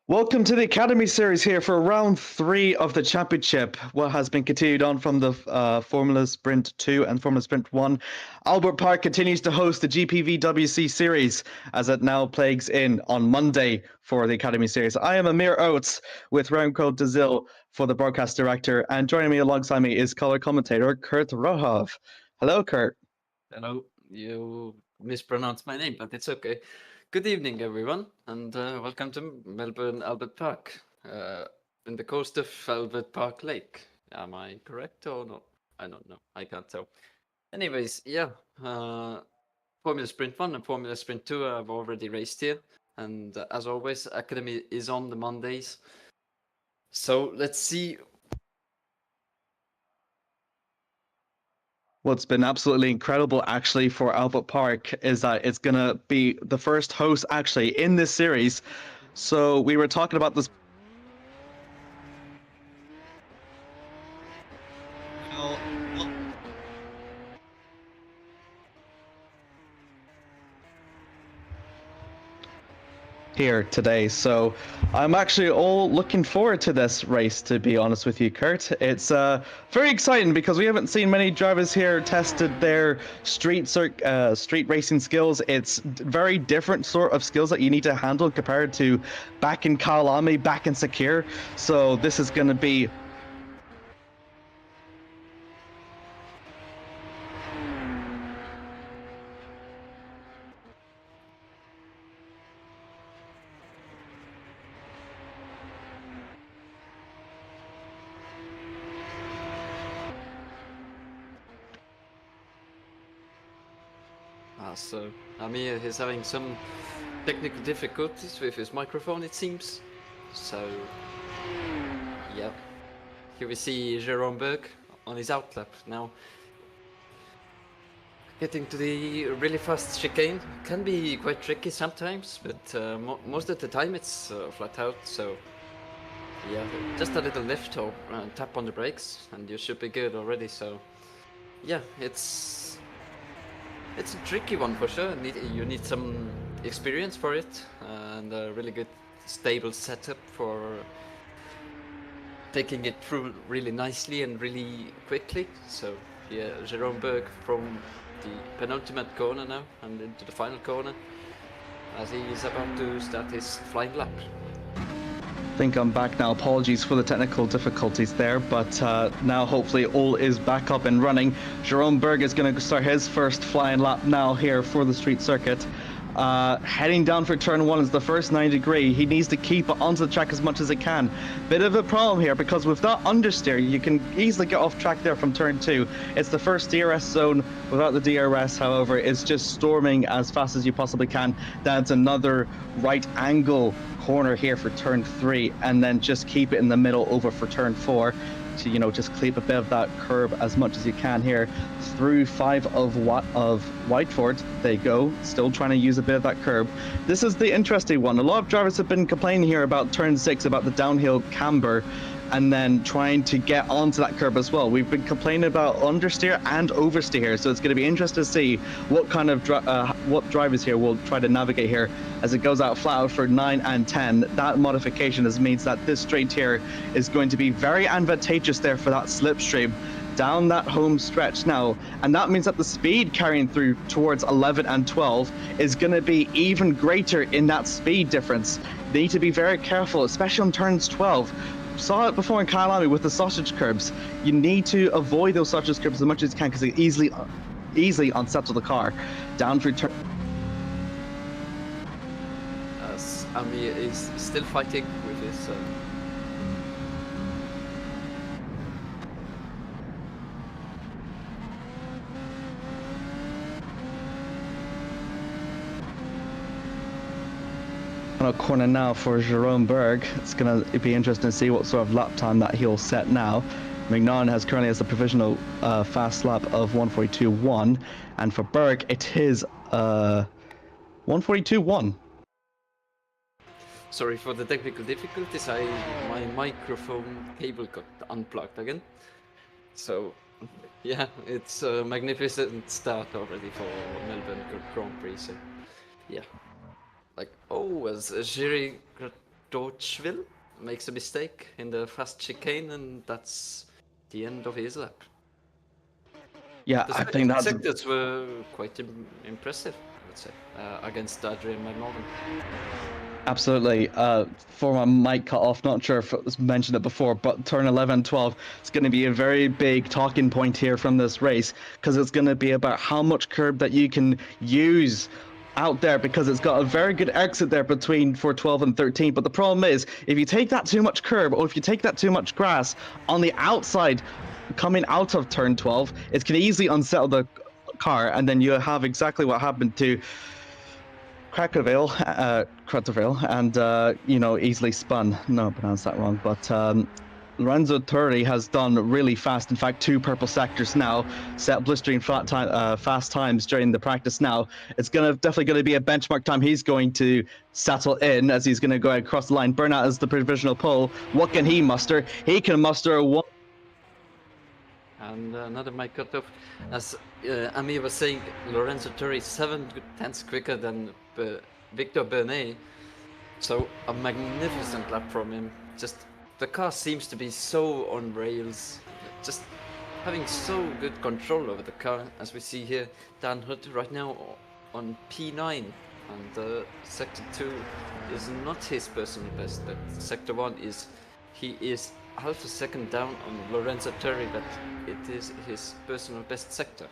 Welcome to the Academy Series here for round 3 of the championship. What has been continued on from the Formula Sprint 2 and Formula Sprint 1. Albert Park continues to host the GPVWC series as it now plagues in on Monday for the Academy Series. I am Amir Oates with Remco Zeeuw for the broadcast director, and joining me alongside me is color commentator Kert Rohtjarv. Hello, Kert. Hello, you mispronounced my name, but it's okay. Good evening, everyone, and welcome to Melbourne Albert Park, in the coast of Albert Park Lake. Am I correct or not? I don't know. I can't tell. Anyways, yeah, Formula Sprint 1 and Formula Sprint 2 I've already raced here, and as always, Academy is on the Mondays. So let's see. What's been absolutely incredible, actually, for Albert Park is that it's going to be the first host, actually, in this series. So we were talking about this. Here today, so I'm actually all looking forward to this race, to be honest with you, Kert. It's very exciting because we haven't seen many drivers here tested their street racing skills. It's very different sort of skills that you need to handle compared to back in Kyalami, back in Sakir. So this is going to be So Amir is having some technical difficulties with his microphone, it seems. So, yeah. Here we see Jerome Berg on his outlap now. Getting to the really fast chicane can be quite tricky sometimes, but most of the time it's flat out. So, yeah, just a little lift or tap on the brakes and you should be good already. So, yeah, it's a tricky one for sure. You need some experience for it and a really good stable setup for taking it through really nicely and really quickly. So yeah, Jerome Berg from the penultimate corner now and into the final corner as he is about to start his flying lap. I think I'm back now. Apologies for the technical difficulties there, but now hopefully all is back up and running. Jerome Berg is going to start his first flying lap now here for the street circuit. Heading down for turn 1 is the first 90-degree. He needs to keep it onto the track as much as he can. Bit of a problem here because with that understeer, you can easily get off track there from turn 2. It's the first DRS zone. Without the DRS, however, it's just storming as fast as you possibly can. That's another right angle corner here for turn 3, and then just keep it in the middle over for turn 4 to, you know, just clip a bit of that curb as much as you can here through 5 of Whiteford. They go, still trying to use a bit of that curb. This is the interesting one. A lot of drivers have been complaining here about turn 6, about the downhill camber, and then trying to get onto that curb as well. We've been complaining about understeer and oversteer, so it's going to be interesting to see what kind of what drivers here will try to navigate here as it goes out flat out for 9 and 10. That modification means that this straight here is going to be very advantageous there for that slipstream down that home stretch now, and that means that the speed carrying through towards 11 and 12 is going to be even greater in that speed difference. They need to be very careful, especially on turns 12. Saw it before in Kyalami with the sausage curbs. You need to avoid those sausage curbs as much as you can because they easily unsettle the car. Down for turn. As Amir is still fighting with his a corner now for Jerome Berg. It's going to be interesting to see what sort of lap time that he'll set now. McNaughton has currently has a provisional fast lap of 1:42.1, and for Berg it is 1:42.1. Sorry for the technical difficulties. My microphone cable got unplugged again. So yeah, it's a magnificent start already for Melbourne Grand Prix. So yeah. Like, oh, as Jerry Rohtjarv makes a mistake in the fast chicane, and that's the end of his lap. Yeah, The I think that's sectors were quite impressive, I would say, against Adrian McNaughton. absolutely. For my mic cut off, not sure if it was mentioned it before, but turn 11, 12 is going to be a very big talking point here from this race, because it's going to be about how much curb that you can use out there, because it's got a very good exit there between for 12 and 13. But the problem is, if you take that too much curb, or if you take that too much grass on the outside coming out of turn 12, it can easily unsettle the car, and then you have exactly what happened to Crackerville, and easily spun. No, I pronounced that wrong. But Lorenzo Turri has done really fast. In fact, 2 purple sectors now, set blistering fast times during the practice. Now it's definitely going to be a benchmark time. He's going to settle in as he's going to go across the line. Burnout is the provisional pole. What can he muster? He can muster one. And another mic cut off. As Amir was saying, Lorenzo Turri 7/10 quicker than Victor Bernet. So a magnificent lap from him. Just the car seems to be so on rails. Just having so good control over the car, as we see here. Dan Hood right now on P9, and Sector 2 is not his personal best, but Sector 1 is. He is half a second down on Lorenzo Turri, but it is his personal best sector.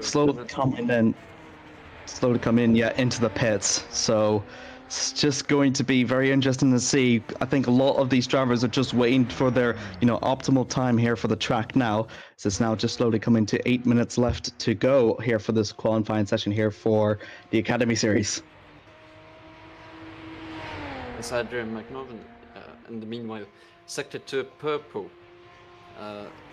Slow to come in, yeah, into the pits. So it's just going to be very interesting to see. I think a lot of these drivers are just waiting for their, optimal time here for the track now. So it's now just slowly coming to 8 minutes left to go here for this qualifying session here for the Academy Series. As Adrian McNaughton, in the meanwhile, Sector 2 purple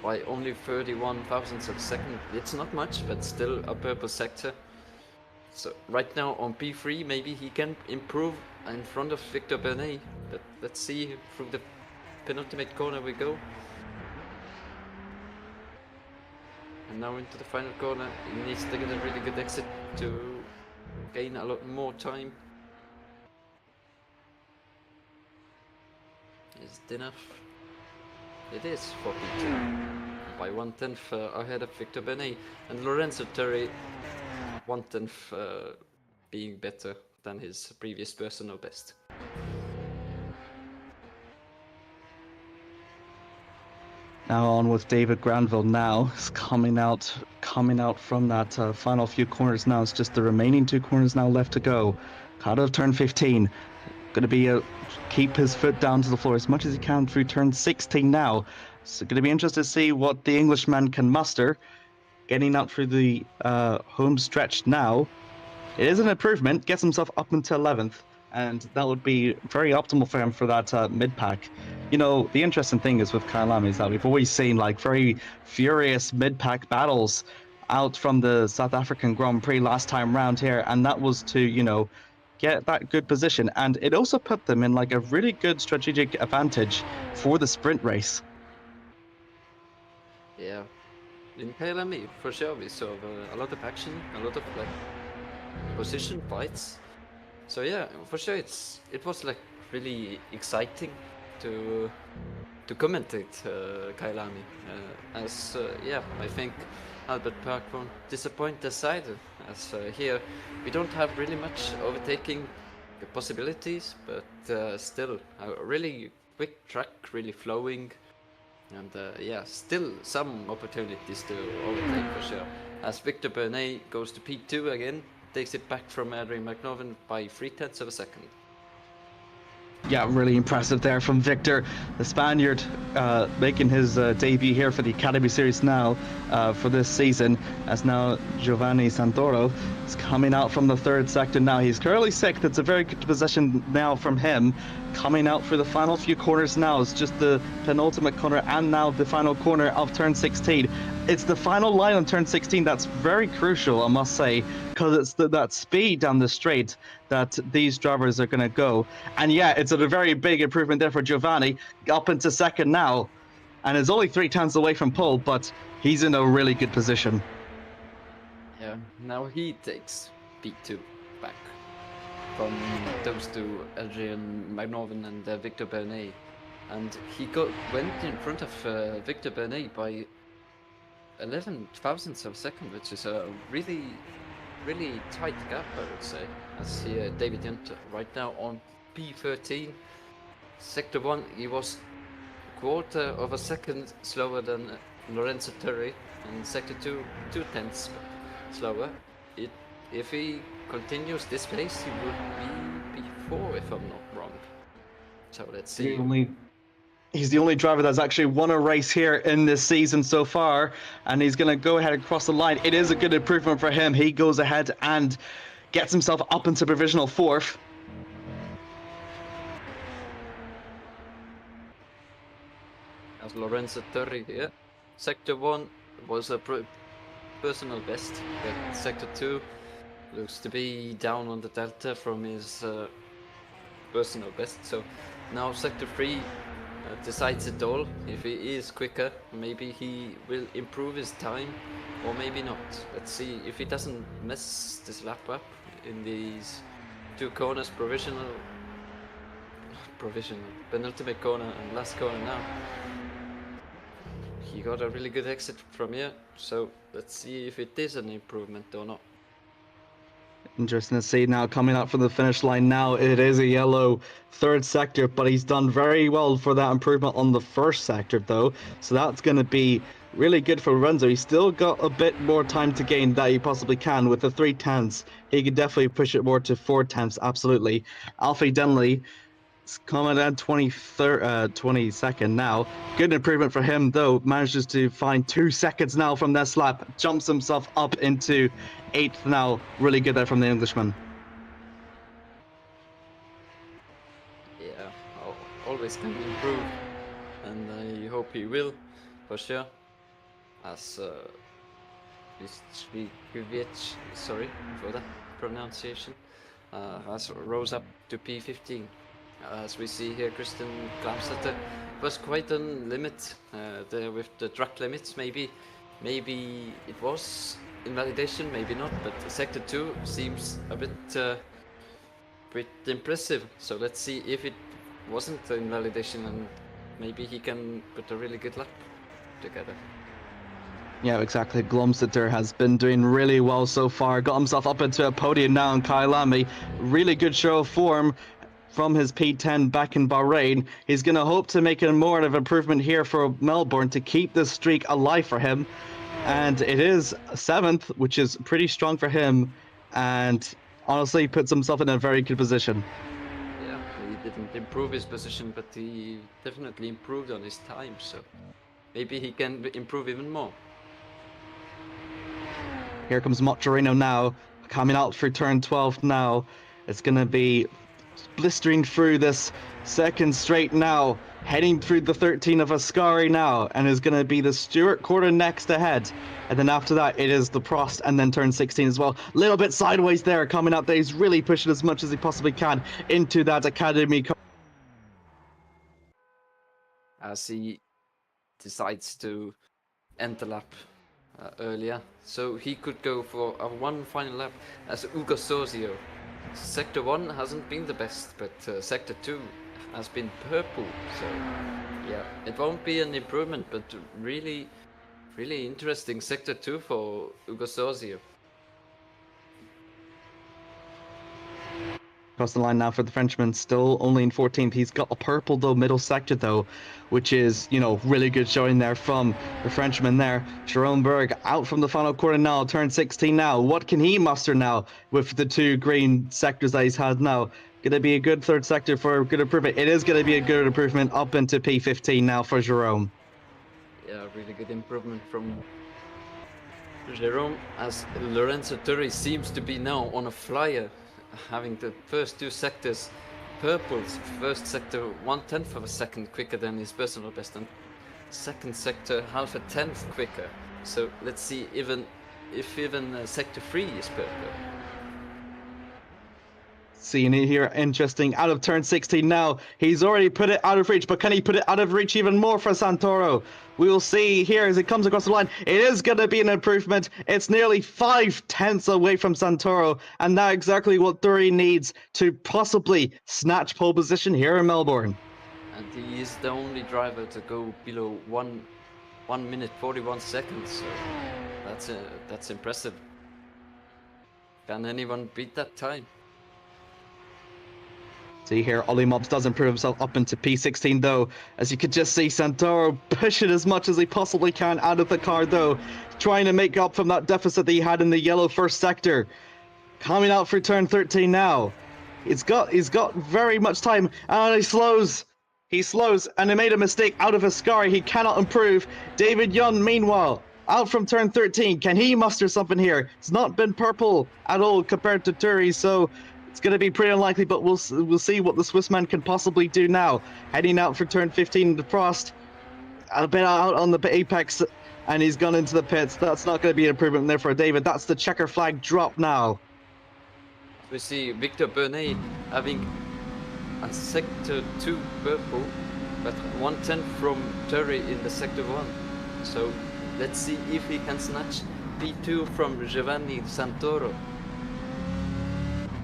by only 31 thousandths of a second. It's not much, but still a purple sector. So right now on P3, maybe he can improve in front of Victor Bernet. But let's see, through the penultimate corner we go. And now into the final corner. He needs to get a really good exit to gain a lot more time. Is it enough? It is for P2 by 1/10 ahead of Victor Bernet, and Lorenzo Turri 1/10 being better than his previous personal best. Now on with David Granville. Now is coming out from that final few corners. Now it's just the remaining 2 corners now left to go. Out of turn 15. Going to be keep his foot down to the floor as much as he can through turn 16 now. So going to be interested to see what the Englishman can muster. Getting out through the home stretch now. It is an improvement. Gets himself up until 11th. And that would be very optimal for him for that mid-pack. The interesting thing is with Kyalami is that we've always seen very furious mid-pack battles out from the South African Grand Prix last time round here. And that was to, get that good position, and it also put them in a really good strategic advantage for the sprint race. Yeah, in KLME for sure we saw a lot of action, a lot of position fights. So yeah, for sure it was really exciting to commentate KLME. I think Albert Park won't disappoint us either, as here we don't have really much overtaking possibilities, but still a really quick track, really flowing, and still some opportunities to overtake for sure. As Victor Bernet goes to P2 again, takes it back from Adrian McNaughton by 0.3 of a second. Yeah, really impressive there from Victor, the Spaniard, making his debut here for the Academy Series now for this season, as now Giovanni Santoro is coming out from the 3rd sector now. He's currently 6th. It's a very good position now from him. Coming out for the final few corners now. It's just the penultimate corner and now the final corner of turn 16. It's the final line on turn 16 that's very crucial, I must say, because it's that speed down the straight that these drivers are going to go. And yeah, it's a very big improvement there for Giovanni, up into 2nd now, and is only 0.3 away from pole, but he's in a really good position. Yeah, now he takes P2. from those two, Adrian McNorman and Victor Bernet. And he went in front of Victor Bernet by 11 thousandths of a second, which is a really tight gap, I would say. As here, David Yunt right now on P13. Sector 1, he was quarter of a second slower than Lorenzo Turri, and Sector 2, 2/10 slower. If he continues this pace, he would be P4 if I'm not wrong. So let's see. He's the only driver that's actually won a race here in this season so far, and he's going to go ahead across the line. It is a good improvement for him. He goes ahead and gets himself up into provisional 4th. As Lorenzo Turri here. Sector 1 was a personal best, but Sector 2 looks to be down on the delta from his personal best. So now Sector 3 decides it all. If he is quicker, maybe he will improve his time, or maybe not. Let's see if he doesn't mess this lap up in these 2 corners, penultimate corner and last corner now. He got a really good exit from here, so let's see if it is an improvement or not. Interesting to see now coming up from the finish line now. It is a yellow 3rd sector, but he's done very well for that improvement on the 1st sector though. So that's going to be really good for Lorenzo. He's still got a bit more time to gain that he possibly can. With the 3/10, he could definitely push it more to 4/10, absolutely. Alfie Denley coming at 22nd now. Good improvement for him though. Manages to find 2 seconds now from this lap. Jumps himself up into 8th now. Really good there from the Englishman. Yeah, always can improve, and I hope he will, for sure. As sorry for that pronunciation, has rose up to P15. As we see here, Christian Klamstetter was quite on limit there with the track limits. Maybe it was invalidation, maybe not, but Sector 2 seems a bit impressive. So let's see if it wasn't invalidation, and maybe he can put a really good lap together. Yeah, exactly. Glomstetter has been doing really well so far. Got himself up into a podium now in Kyalami. Really good show of form from his P10 back in Bahrain. He's going to hope to make a more of an improvement here for Melbourne to keep this streak alive for him. And it is 7th, which is pretty strong for him, and honestly puts himself in a very good position. Yeah, he didn't improve his position, but he definitely improved on his time, so maybe he can improve even more. Here comes Motorino now, coming out for turn 12 now. It's going to be blistering through this 2nd straight now, heading through the 13 of Ascari now, and is going to be the Stewart quarter next ahead. And then after that, it is the Prost, and then turn 16 as well. Little bit sideways there coming up there. He's really pushing as much as he possibly can into that Academy. As he decides to end the lap earlier, so he could go for a 1 final lap as Ugo Sorzio. Sector 1 hasn't been the best, but Sector 2 has been purple, so yeah, it won't be an improvement, but really interesting Sector 2 for Ugo Sorzio. Across the line now for the Frenchman, still only in 14th. He's got a purple though, middle sector though, which is, you know, really good showing there from the Frenchman there. Jerome Berg out from the final quarter now, turn 16 now. What can he muster now with the 2 green sectors that he's had now? Going to be a good 3rd sector for a good improvement. It is going to be a good improvement up into P15 now for Jerome. Yeah, really good improvement from Jerome, as Lorenzo Turri seems to be now on a flyer, having the first 2 sectors purples. 1st sector 1/10 of a second quicker than his personal best, and 2nd sector half a 10th quicker. So let's see if even sector 3 is purple. Seeing it here, interesting. Out of turn 16 now. He's already put it out of reach, but can he put it out of reach even more for Santoro? We will see here as it comes across the line. It is going to be an improvement. It's nearly 5/10 away from Santoro, and that's exactly what Dury needs to possibly snatch pole position here in Melbourne. And he is the only driver to go below 1 minute 41 seconds. So that's impressive. Can anyone beat that time? See here, Ollie Mobs does improve himself up into P16 though. As you could just see, Santoro push it as much as he possibly can out of the car though, trying to make up from that deficit that he had in the yellow first sector. Coming out for turn 13 now. He's got very much time, and he slows. He slows, and he made a mistake out of a scar. He cannot improve. David Young, meanwhile, out from turn 13. Can he muster something here? It's not been purple at all compared to Dury, so it's going to be pretty unlikely, but we'll see what the Swissman can possibly do now. Heading out for turn 15, the Frost, a bit out on the apex, and he's gone into the pits. That's not going to be an improvement there for David. That's the checker flag drop now. We see Victor Bernay having a sector 2 purple, but 1/10 from Dury in the sector 1. So let's see if he can snatch P2 from Giovanni Santoro.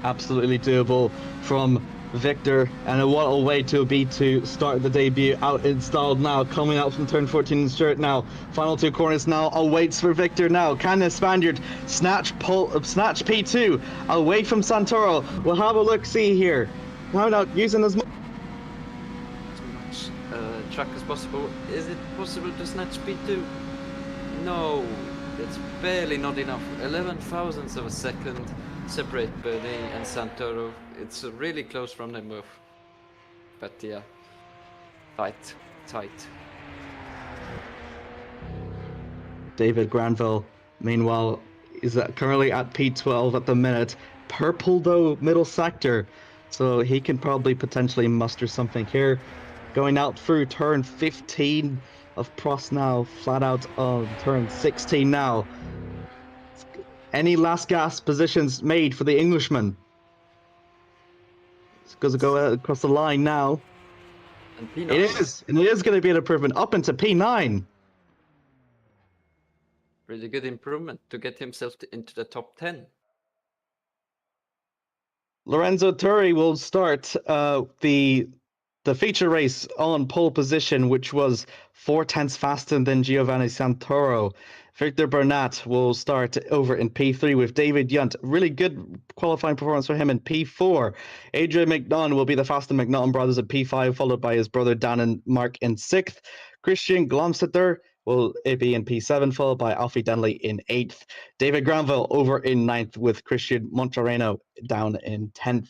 Absolutely doable from Victor, and what a way to be to start the debut. Out installed now, coming out from turn 14 straight now. Final 2 corners now awaits for Victor now. Can the Spaniard snatch P2 away from Santoro? We'll have a look see here. Coming out using as much Track as possible. Is it possible to snatch P2? No, it's barely not enough. 11 thousandths of a second separate Bernay and Santoro. It's really close from them both. But yeah, tight. David Granville, meanwhile, is currently at P12 at the minute. Purple though, middle sector, so he can probably potentially muster something here. Going out through turn 15 of Prost now, flat out on turn 16 now. Any last gas positions made for the Englishman? It's going to go across the line now. And P9. It is going to be an improvement up into P9. Really good improvement to get himself into the top 10. Lorenzo Dury will start the feature race on pole position, which was 4/10 faster than Giovanni Santoro. Victor Bernat will start over in P3 with David Yunt. Really good qualifying performance for him in P4. Adrian McNaughton will be the fastest McNaughton brothers in P5, followed by his brother Dan and Mark in 6th. Christian Glomsetter will be in P7, followed by Alfie Denley in 8th. David Granville over in 9th, with Christian Montereno down in 10th.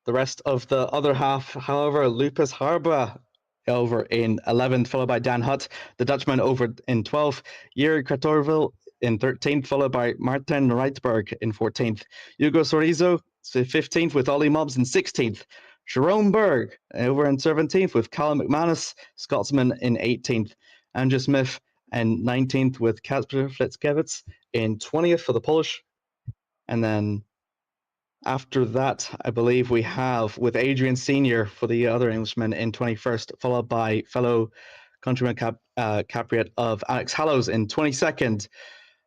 The rest of the other half, however, Lucas Harba over in 11th, followed by Dan Hutt, the Dutchman over in 12th, Jiri Kratorville in 13th, followed by Martin Reitberg in 14th, Hugo Sorizo 15th, with Ollie Mobs in 16th, Jerome Berg over in 17th, with Callum McManus, Scotsman in 18th, Andrew Smith in 19th, with Kasper Flitzkevitz in 20th for the Polish, and then after that, I believe we have with Adrian Senior for the other Englishman in 21st, followed by fellow countryman Capriot of Alex Hallows in 22nd,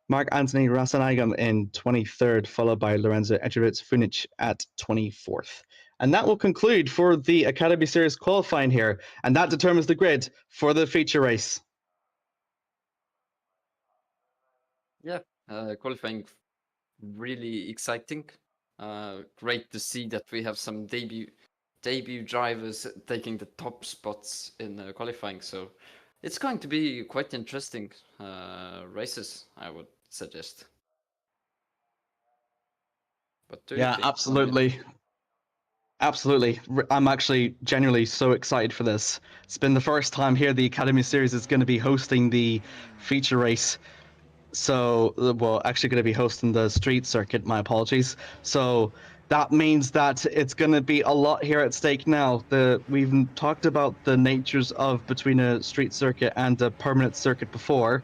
Mark Anthony Rasanagam in 23rd, followed by Lorenzo Ejevitz Funic at 24th. And that will conclude for the Academy Series qualifying here, and that determines the grid for the feature race. Yeah, qualifying really exciting. Great to see that we have some debut drivers taking the top spots in qualifying. So it's going to be quite interesting races, I would suggest. But yeah, absolutely. Absolutely. I'm actually genuinely so excited for this. It's been the first time here the Academy Series is going to be hosting the feature race. So, well, actually going to be hosting the street circuit, my apologies. So that means that it's going to be a lot here at stake now. We've talked about the natures of between a street circuit and a permanent circuit before.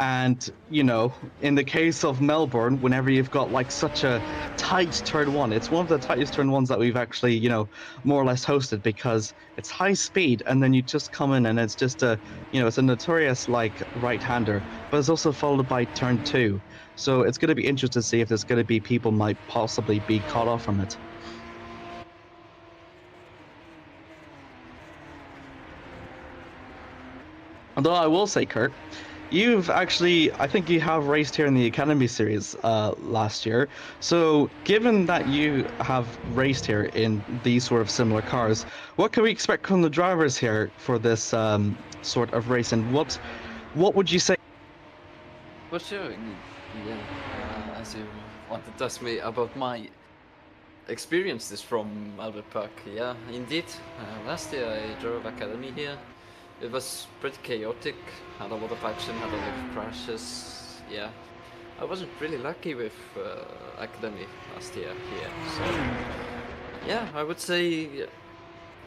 And, you know, in the case of Melbourne, whenever you've got like such a tight turn one, it's one of the tightest turn ones that we've actually, you know, more or less hosted because it's high speed and then you just come in and it's just a, you know, it's a notorious like right-hander, but it's also followed by turn two. So it's going to be interesting to see if there's going to be people might possibly be caught off from it. Although I will say, Kurt, you've actually, I think you have raced here in the Academy Series last year. So, given that you have raced here in these sort of similar cars, what can we expect from the drivers here for this sort of race? And what would you say? For sure, yeah. As you wanted to ask me about my experiences from Albert Park, yeah, indeed. Last year I drove Academy here. It was pretty chaotic, had a lot of action, had a lot of crashes. Yeah, I wasn't really lucky with Academy last year here. So, yeah, I would say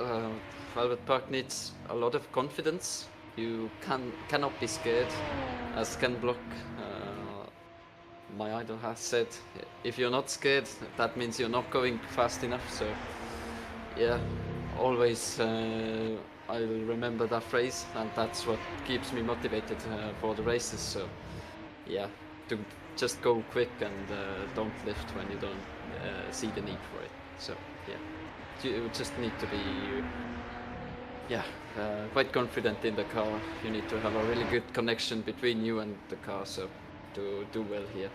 uh, Albert Park needs a lot of confidence. You cannot be scared, as Ken Block, my idol, has said. If you're not scared, that means you're not going fast enough. So, yeah, always I'll remember that phrase, and that's what keeps me motivated for the races. So, yeah, to just go quick and don't lift when you don't see the need for it. So, yeah, you just need to be, yeah, quite confident in the car. You need to have a really good connection between you and the car, so to do well here.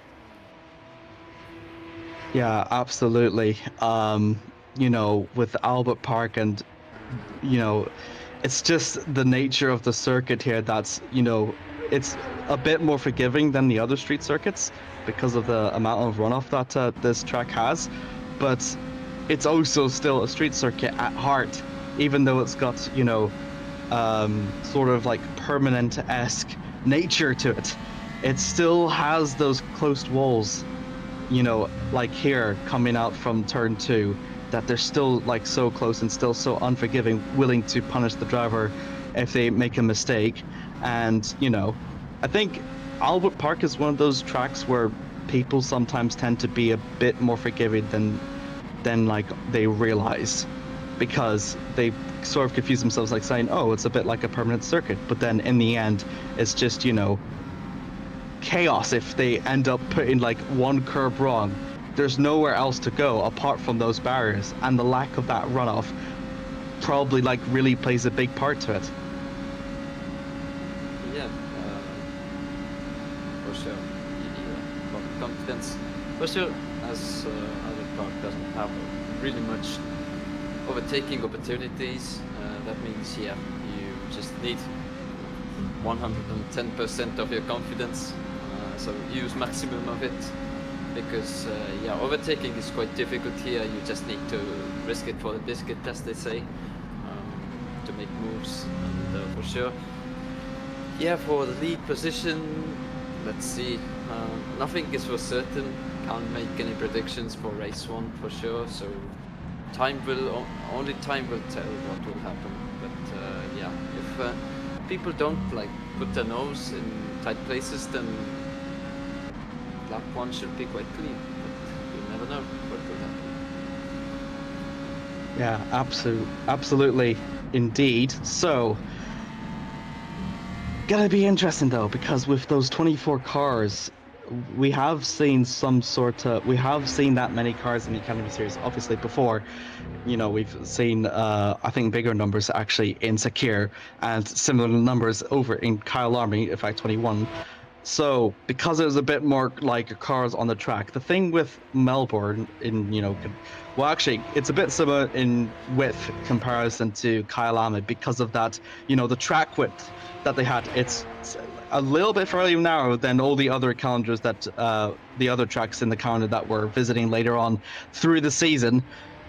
Yeah, absolutely. You know, with Albert Park and, you know, it's just the nature of the circuit here that's, you know, it's a bit more forgiving than the other street circuits because of the amount of runoff that this track has. But it's also still a street circuit at heart, even though it's got, you know, sort of like permanent-esque nature to it. It still has those closed walls, you know, like here coming out from turn two, that they're still like so close and still so unforgiving, willing to punish the driver if they make a mistake. And, you know, I think Albert Park is one of those tracks where people sometimes tend to be a bit more forgiving than like they realize because they sort of confuse themselves like saying, oh, it's a bit like a permanent circuit, but then in the end it's just, you know, chaos if they end up putting like one curb wrong. There's nowhere else to go apart from those barriers, and the lack of that runoff probably like really plays a big part to it. Yeah, for sure. You need a lot of confidence. For sure, as Albert Park doesn't have really much overtaking opportunities, that means, yeah, you just need 110% of your confidence. So use maximum of it, because yeah, overtaking is quite difficult here. You just need to risk it for the biscuit, as they say, to make moves. And for sure, yeah, for the lead position, let's see. Nothing is for certain. Can't make any predictions for race one for sure. So only time will tell what will happen. But yeah, if people don't like put their nose in tight places, then lap one should be quite clean, but you never know what will happen. Yeah, absolutely, indeed. So, gonna be interesting though, because with those 24 cars, we have seen we have seen that many cars in the Academy Series, obviously before. You know, we've seen, I think, bigger numbers actually in Sakir and similar numbers over in Kyle Army, in fact, 21. So, because there's a bit more like cars on the track, the thing with Melbourne in, you know, well, actually, it's a bit similar in width comparison to Kyalami because of that, you know, the track width that they had. It's a little bit fairly narrow than all the other calendars that, the other tracks in the calendar that we're visiting later on through the season.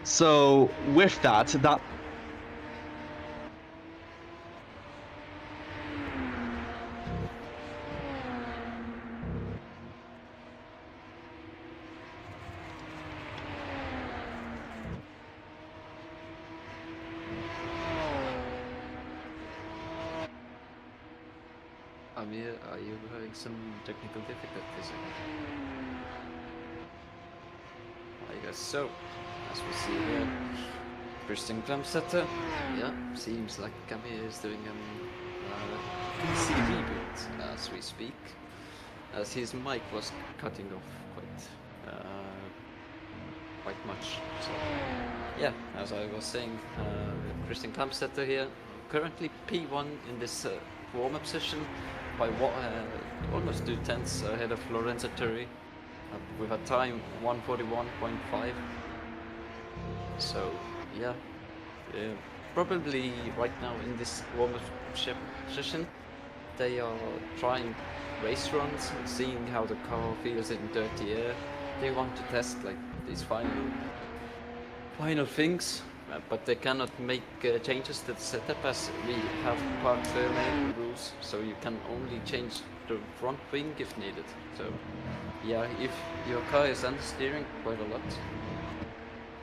So, with that, Amir, are you having some technical difficulties again? I guess so. As we see here, Christian Klamsetter. Yeah, seems like Amir is doing an PC reboot as we speak, as his mic was cutting off quite much. So yeah, as I was saying, Christian Klamsetter here, currently P1 in this warm-up session by almost 2/10 ahead of Lorenzo Turri with a time 1:41.5. So yeah, probably right now in this warm-up session they are trying race runs and seeing how the car feels in dirty air. They want to test like these final things, but they cannot make changes to the setup as we have Park Fairlane rules, so you can only change the front wing if needed. So yeah, if your car is understeering quite a lot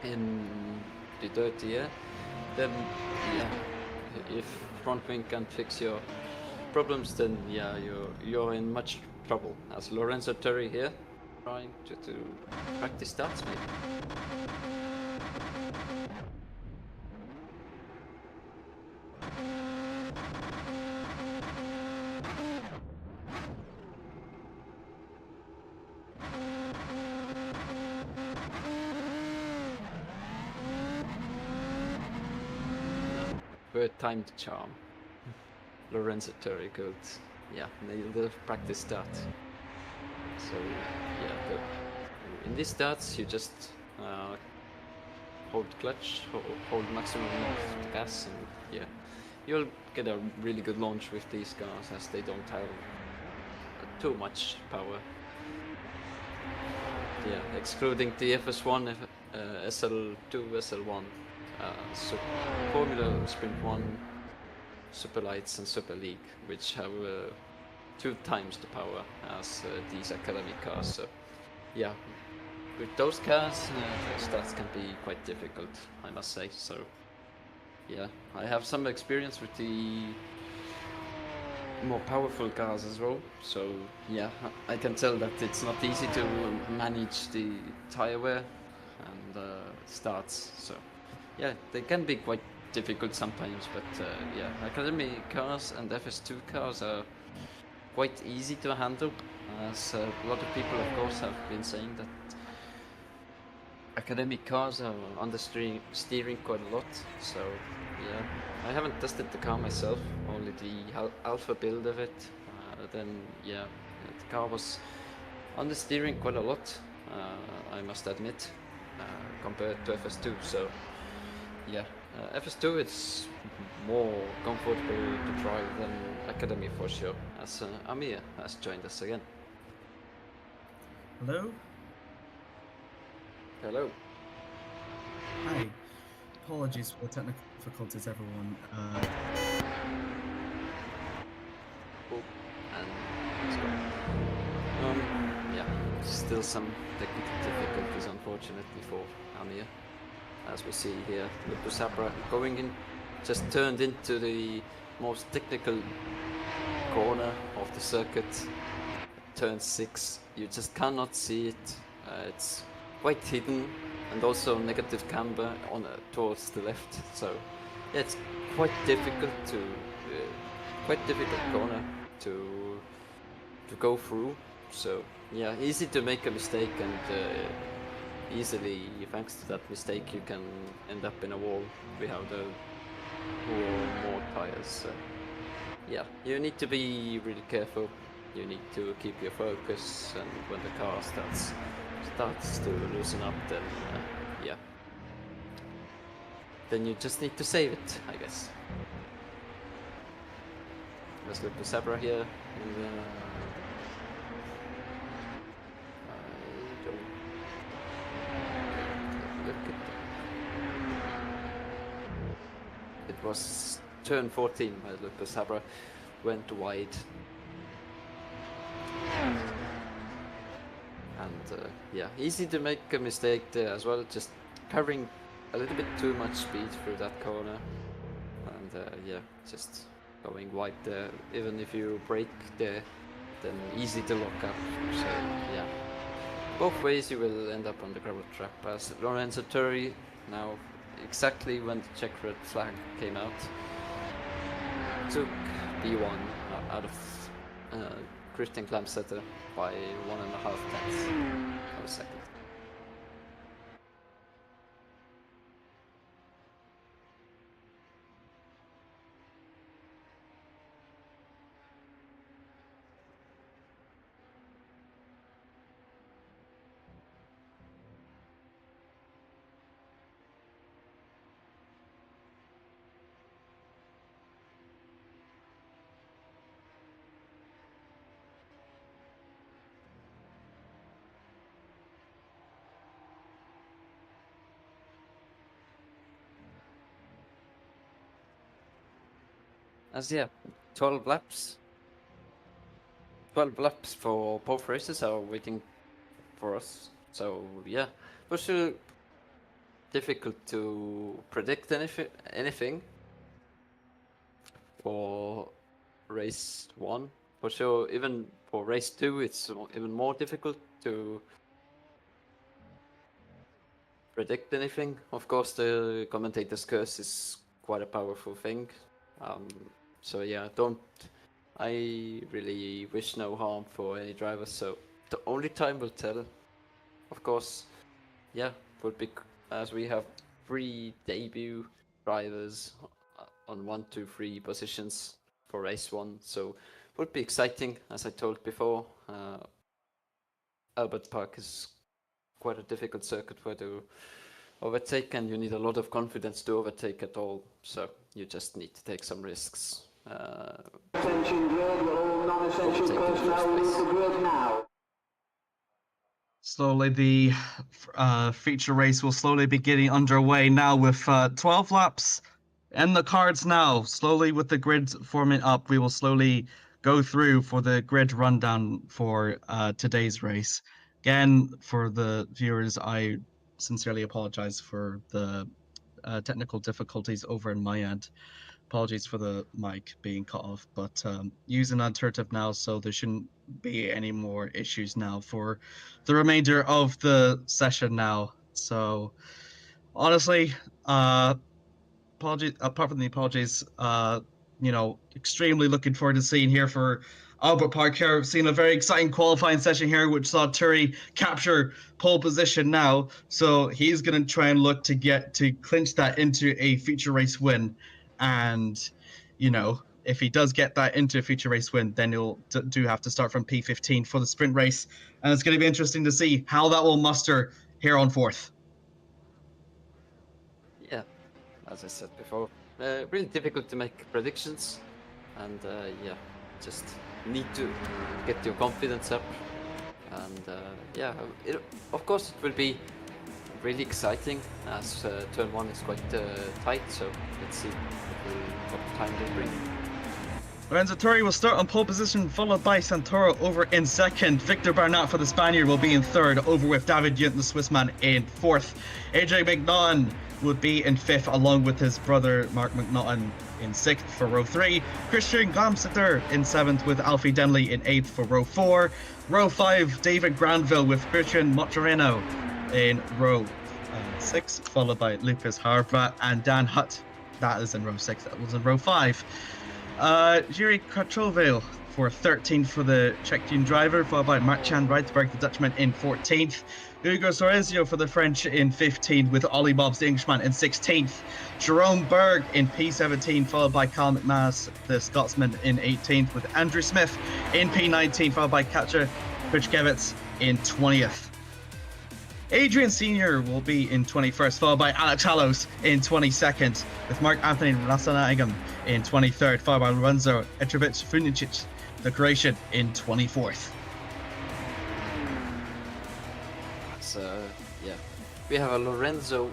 in the dirty air, then yeah, if front wing can't fix your problems, then yeah, you're in much trouble. As Lorenzo Turri here, trying to practice starts maybe. Bird timed charm. Lorenzo Turri could, yeah, nail the practice start. So yeah, in these starts you just hold clutch, hold maximum of the gas, and yeah, you'll get a really good launch with these cars as they don't have too much power. Yeah, excluding the FS1, SL2, SL1, Formula Sprint 1, Super Lights and Super League, which have 2 times the power as these academy cars. So yeah, with those cars, the starts can be quite difficult, I must say. So yeah, I have some experience with the more powerful cars as well. So yeah, I can tell that it's not easy to manage the tire wear and starts. So yeah, they can be quite difficult sometimes, but yeah, academy cars and FS2 cars are quite easy to handle, as a lot of people of course have been saying that academic cars are understeering quite a lot. So yeah, I haven't tested the car myself, only the alpha build of it. Then yeah, the car was understeering quite a lot, I must admit, compared to FS2. So yeah, FS2 it's more comfortable to drive than Academy for sure, as Amir has joined us again. Hello? Hello. Hi. Apologies for the technical difficulties, everyone. Cool. And let's go. Yeah, still some technical difficulties unfortunately for Amir. As we see here, Lucas Sabra going in, just turned into the most technical corner of the circuit. Turn 6, you just cannot see it. It's quite hidden, and also negative camber on towards the left. So yeah, it's quite difficult corner to go through. So yeah, easy to make a mistake, and easily, thanks to that mistake, you can end up in a wall. We have the more tires. So yeah, you need to be really careful. You need to keep your focus, and when the car starts to loosen up, then yeah, then you just need to save it, I guess. Let's look to Sabra here. And, it was turn 14 by Lucas Sabra, went wide. And yeah, easy to make a mistake there as well, just covering a little bit too much speed through that corner. And yeah, just going wide there. Even if you break there, then easy to lock up. So yeah, both ways you will end up on the gravel trap. As Lorenzo Turri now, exactly when the check red flag came out, took B1 out of Christian Klamsetter by 1.5 tenths of a second. As yeah, 12 laps. 12 laps for both races are waiting for us. So yeah, for sure difficult to predict anything for race 1. For sure, even for race 2, it's even more difficult to predict anything. Of course, the commentator's curse is quite a powerful thing. So yeah, I really wish no harm for any drivers. So the only time will tell. Of course, yeah, would be as we have 3 debut drivers on 1, 2, 3 positions for race 1. So would be exciting. As I told before, Albert Park is quite a difficult circuit where to overtake, and you need a lot of confidence to overtake at all. So you just need to take some risks. Attention grid, all non-essential personnel leave the grid now. Slowly, the feature race will slowly be getting underway now with 12 laps in the cards now. Slowly, with the grid forming up, we will slowly go through for the grid rundown for today's race. Again, for the viewers, I sincerely apologize for the technical difficulties over in my end. Apologies for the mic being cut off, but using alternative now, so there shouldn't be any more issues now for the remainder of the session now. So honestly, apologies, apart from the apologies, extremely looking forward to seeing here for Albert Park here. We've seen a very exciting qualifying session here, which saw Turri capture pole position now. So he's going to try and look to clinch that into a feature race win. And, if he does get that into a feature race win, then he'll do have to start from P15 for the sprint race. And it's going to be interesting to see how that will muster here on 4th. Yeah, as I said before, really difficult to make predictions, and yeah, just need to get your confidence up, and of course it will be really exciting as turn 1 is quite tight, so let's see what time they bring. Lorenzo Turri will start on pole position, followed by Santoro over in 2nd. Victor Barnat for the Spaniard will be in 3rd, over with David Yunt, the Swissman, in 4th. AJ McNaughton would be in 5th, along with his brother Mark McNaughton in 6th for row 3. Christian Glamseter in 7th, with Alfie Denley in 8th for row 4. Row 5, David Granville with Christian Motorino in row 6, followed by Lucas Harvat and Dan Hutt. That is in row 6. That was in row 5. Jiri Kratovale for 13th for the Czech team driver, followed by Marc-Jan Reitberg, the Dutchman, in 14th. Hugo Sorezio for the French in 15th, with Ollie Bobs, the Englishman, in 16th. Jerome Berg in P17, followed by Carl McManus, the Scotsman, in 18th, with Andrew Smith in P19, followed by Katja Kuchkevitz in 20th. Adrian Senior will be in 21st, followed by Alex Hallows in 22nd, with Mark Anthony Rasanagam in 23rd, followed by Lorenzo Etrovic Funicic, the Croatian, in 24th. So yeah, we have a Lorenzo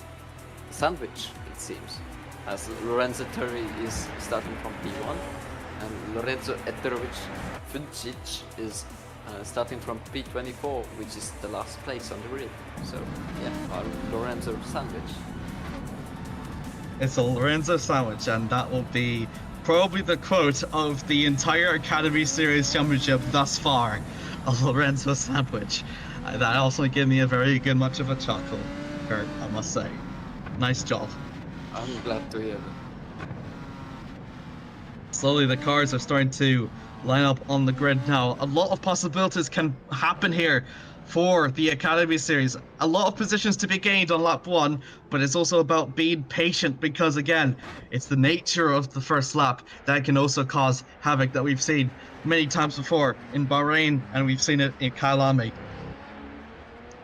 sandwich, it seems, as Lorenzo Turri is starting from P1 and Lorenzo Etrovic Funicic is starting from P24, which is the last place on the grid. So yeah, our Lorenzo sandwich. It's a Lorenzo sandwich, and that will be probably the quote of the entire Academy Series Championship thus far, a Lorenzo sandwich. That also gave me a very good much of a chuckle, Kurt, I must say. Nice job. I'm glad to hear that. Slowly the cars are starting to line up on the grid now. A lot of possibilities can happen here for the Academy Series. A lot of positions to be gained on lap 1, but it's also about being patient because, again, it's the nature of the first lap that can also cause havoc that we've seen many times before in Bahrain, and we've seen it in Kyalami.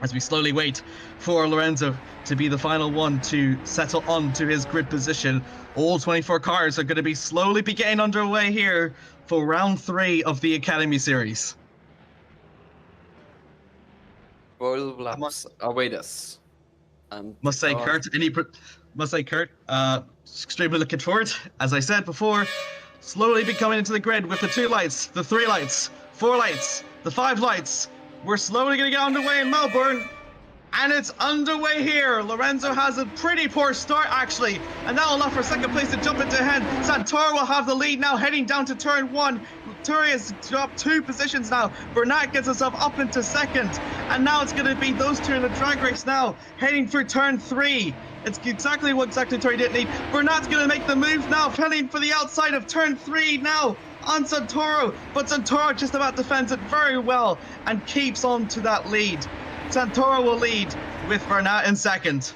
As we slowly wait for Lorenzo to be the final one to settle onto his grid position, all 24 cars are going to be slowly getting underway here for round 3 of the Academy Series. 12 laps await us. And Must say, Kert, extremely looking forward. As I said before, slowly be coming into the grid with the 2 lights, the 3 lights, 4 lights, the 5 lights. We're slowly going to get underway in Melbourne. And it's underway here. Lorenzo has a pretty poor start, actually. And that will allow for second place to jump into ahead. Santoro will have the lead now, heading down to turn 1. Turi has dropped 2 positions now. Bernat gets himself up into second. And now it's going to be those 2 in the drag race now, heading for turn 3. It's exactly what Turi didn't need. Bernat's going to make the move now, heading for the outside of turn 3 now on Santoro. But Santoro just about defends it very well and keeps on to that lead. Santoro will lead with Bernat in second.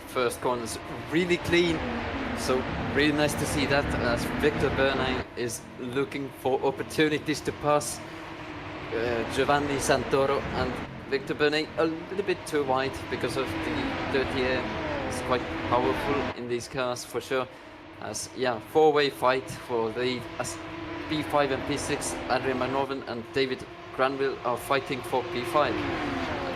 First corner is really clean, so really nice to see that, as Victor Bernat is looking for opportunities to pass Giovanni Santoro, and Victor Bernat a little bit too wide because of the dirty air. It's quite powerful in these cars for sure. As four-way fight for the lead, as P5 and P6, Adrian Manoven and David Granville are fighting for P5.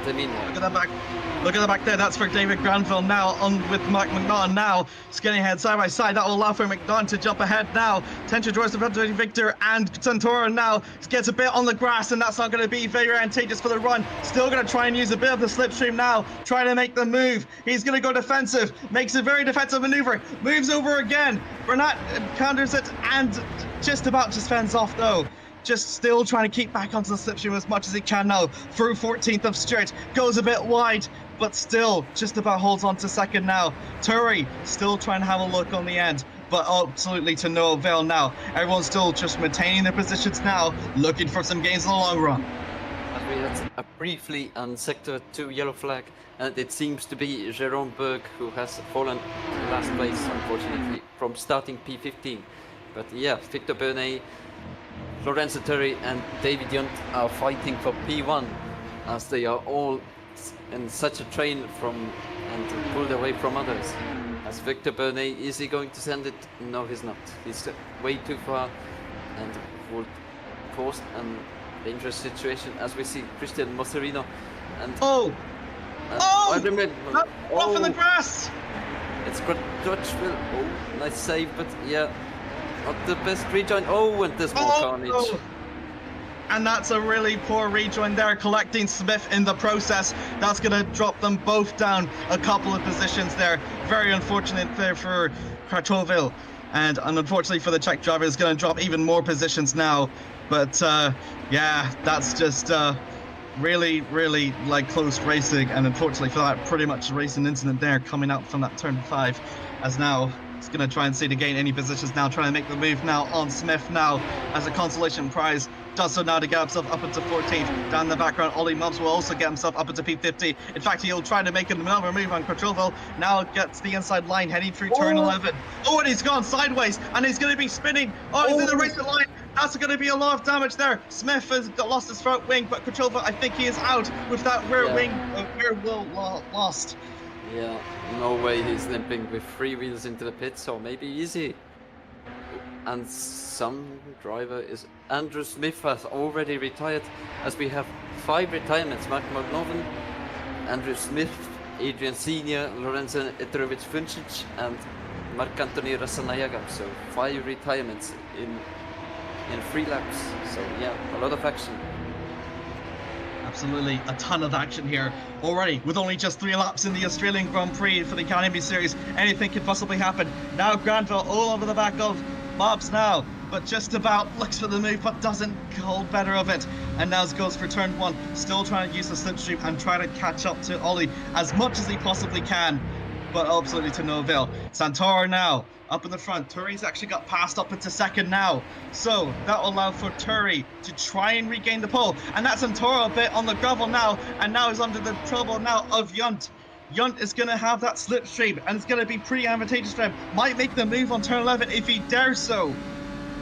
I mean, look at the back there. That's for David Granville now, on with Mark McNaughton now, skinning ahead side by side. That will allow for McNaughton to jump ahead now. Tension draws the front to Victor, and Santoro now gets a bit on the grass, and that's not going to be very advantageous for the run. Still going to try and use a bit of the slipstream now, trying to make the move. He's going to go defensive, makes a very defensive maneuver, moves over again. Bernat counters it and just about just fends off though. Just still trying to keep back onto the slipstream as much as he can now. Through 14th of Stewart, goes a bit wide, but still just about holds on to second now. Turi still trying to have a look on the end, but absolutely to no avail now. Everyone's still just maintaining their positions now, looking for some gains in the long run. As we had briefly on sector 2 yellow flag, and it seems to be Jerome Berg who has fallen to last place, unfortunately, from starting P15. But yeah, Victor Bernat, Lorenzo Turi and David Yunt are fighting for P1, as they are all in such a train from and pulled away from others. As Victor Bernat, is he going to send it? No, he's not. He's way too far and would cause a dangerous situation, as we see Christian Moserino and off in the grass. It's Crutchville. Oh, nice save, but yeah, not the best rejoin. Oh, and there's more carnage. Oh. And that's a really poor rejoin there, collecting Smith in the process. That's going to drop them both down a couple of positions there. Very unfortunate there for Kratovil. And unfortunately for the Czech driver, is going to drop even more positions now. But yeah, that's just really, really like close racing. And unfortunately for that, pretty much a racing incident there coming out from that turn 5, as now it's going to try and see to gain any positions now, trying to make the move now on Smith now as a consolation prize. Does so now to get himself up into 14th. Down in the background, Ollie Mubs will also get himself up into P50. In fact, he'll try to make another move on Kratovil. Now gets the inside line, heading through turn 11. Oh, and he's gone sideways, and he's going to be spinning. Oh, he's in the racing line. That's going to be a lot of damage there. Smith has lost his front wing, but Kratovil, I think he is out with that rear wing, rear wheel lost. Yeah, no way he's limping with 3 wheels into the pits, or maybe easy. And some driver is Andrew Smith has already retired, as we have 5 retirements: Mark McNaughton, Andrew Smith, Adrian Senior, Lorenzo Eterovic Funcic, and Mark Anthony Rasanayaga. So 5 retirements in 3 laps. So yeah, a lot of action. Absolutely, a ton of action here already. With only just 3 laps in the Australian Grand Prix for the Academy Series, anything could possibly happen. Now Granville all over the back of Mobs now, but just about looks for the move, but doesn't hold better of it. And now goes for turn 1, still trying to use the slipstream and try to catch up to Ollie as much as he possibly can, but absolutely to no avail. Santoro now up in the front. Turi's actually got passed up into second now, so that will allow for Turi to try and regain the pole. And that's Santoro a bit on the gravel now, and now he's under the trouble now of Yunt. Yunt is going to have that slipstream, and it's going to be pretty advantageous for him. Might make the move on turn 11 if he dares so.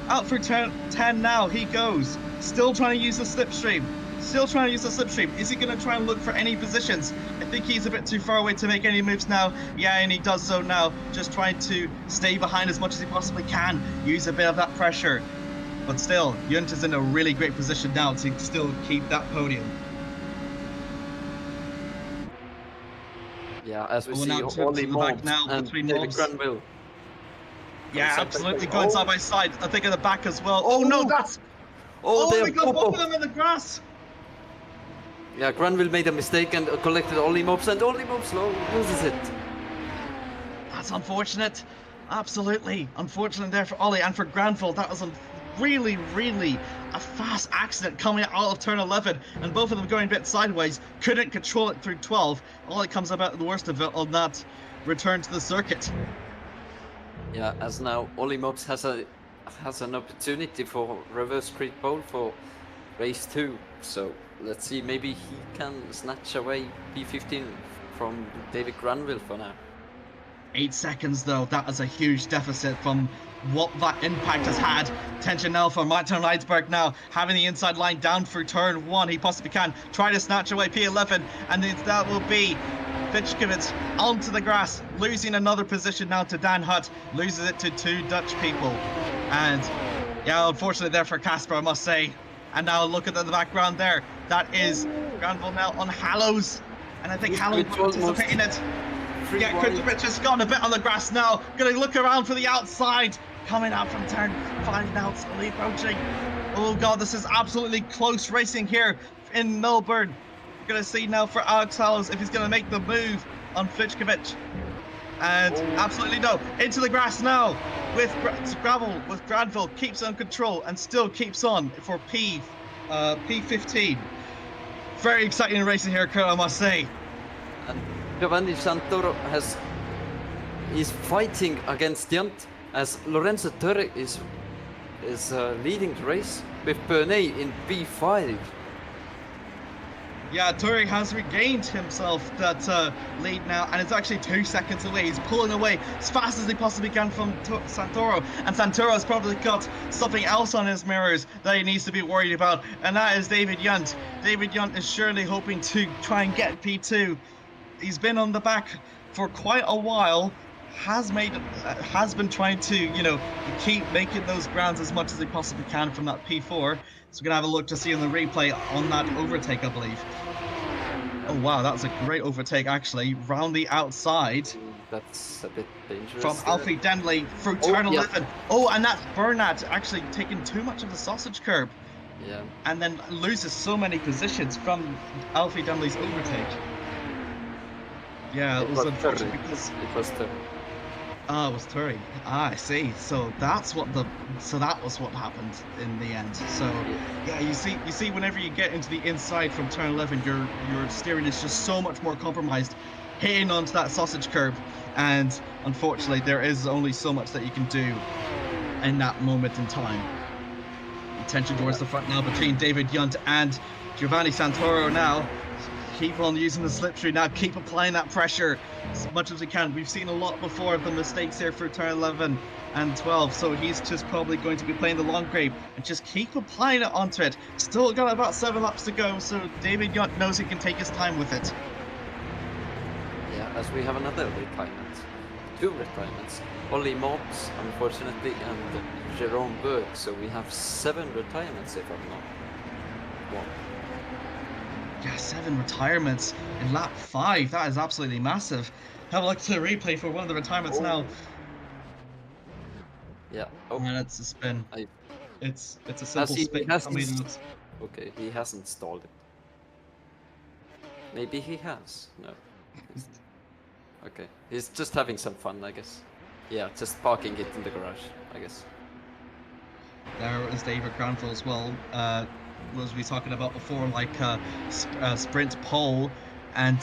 Out for turn 10 now, he goes. Still trying to use the slipstream. Is he going to try and look for any positions? I think he's a bit too far away to make any moves now. Yeah, and he does so now. Just trying to stay behind as much as he possibly can. Use a bit of that pressure. But still, Yunt is in a really great position now to still keep that podium. Yeah, as we Oh, see, now to Ollie the back Mobs now and between David Mobs. Granville. Yeah, Something absolutely like- going side by side. I think at the back as well. Oh no, that's... Oh, they they got have both of them in the grass. Yeah, Granville made a mistake and collected Ollie Mobs, and Ollie Mobs loses it. That's unfortunate. Absolutely unfortunate there for Ollie and for Granville. That was a really a fast accident coming out of turn 11, and both of them going a bit sideways. Couldn't control it through 12. Ollie comes about the worst of it on that return to the circuit. Yeah, as now Ollie Mobs has an opportunity for reverse Prix pole for race 2. So let's see, maybe he can snatch away P15 from David Granville for now. 8 seconds though, that is a huge deficit from what that impact has had. Tension now for Martin Reidsberg now, having the inside line down through turn 1. He possibly can try to snatch away P11, and that will be Fichkovitz onto the grass, losing another position now to Dan Hutt, loses it to 2 Dutch people. And yeah, unfortunately there for Casper, I must say. And now look at the background there, that is Granville now on Hallows, and I think Hallows will participate in it. Yeah, Kurtovich has gone a bit on the grass now. Gonna look around for the outside. Coming out from turn 5 now, slowly approaching. Oh god, this is absolutely close racing here in Melbourne. We're gonna see now for Alex Hallows if he's gonna make the move on Fichkovich. And absolutely no. Into the grass now with gravel, with Granville. Keeps on control and still keeps on for P15. Very exciting racing here, Kurt, I must say. And Giovanni Santoro is fighting against Yunt as Lorenzo Torre is leading the race with Bernay in P5. Yeah, Torre has regained himself that lead now, and it's actually 2 seconds away. He's pulling away as fast as he possibly can from Santoro, and Santoro's probably got something else on his mirrors that he needs to be worried about, and that is David Yunt. David Yunt is surely hoping to try and get P2. He's been on the back for quite a while, has been trying to, you know, keep making those grounds as much as he possibly can from that P4. So we're gonna have a look to see in the replay on that overtake, I believe. Oh wow, that was a great overtake actually, round the outside. That's a bit dangerous. From Alfie Denley through turn 11. Oh, and that's Bernat actually taking too much of the sausage curb. Yeah. And then loses so many positions from Alfie Denley's overtake. Yeah, it was unfortunate because it was Turi. Ah, it was Turi. Ah, I see. So that was what happened in the end. So yeah, you see whenever you get into the inside from turn 11, your steering is just so much more compromised, hitting onto that sausage curb, and unfortunately there is only so much that you can do in that moment in time. Tension towards the front now between David Yunt and Giovanni Santoro now. Keep on using the slipstream now, keep applying that pressure as much as we can. We've seen a lot before of the mistakes here for turn 11 and 12, so he's just probably going to be playing the long grade and just keep applying it onto it. Still got about 7 laps to go, so David Yunt knows he can take his time with it. Yeah, as we have another retirement. 2 retirements. Ollie Mobs, unfortunately, and Jerome Berg, so we have 7 retirements if I'm not wrong. Yeah, 7 retirements in lap 5. That is absolutely massive. Have a look to the replay for one of the retirements now. Yeah. Oh, and it's a spin. It's a simple spin. Okay, he hasn't stalled it. Maybe he has. No. Okay, he's just having some fun, I guess. Yeah, just parking it in the garage, I guess. There is David Granville as well. Was we talking about before, like sprint pole, and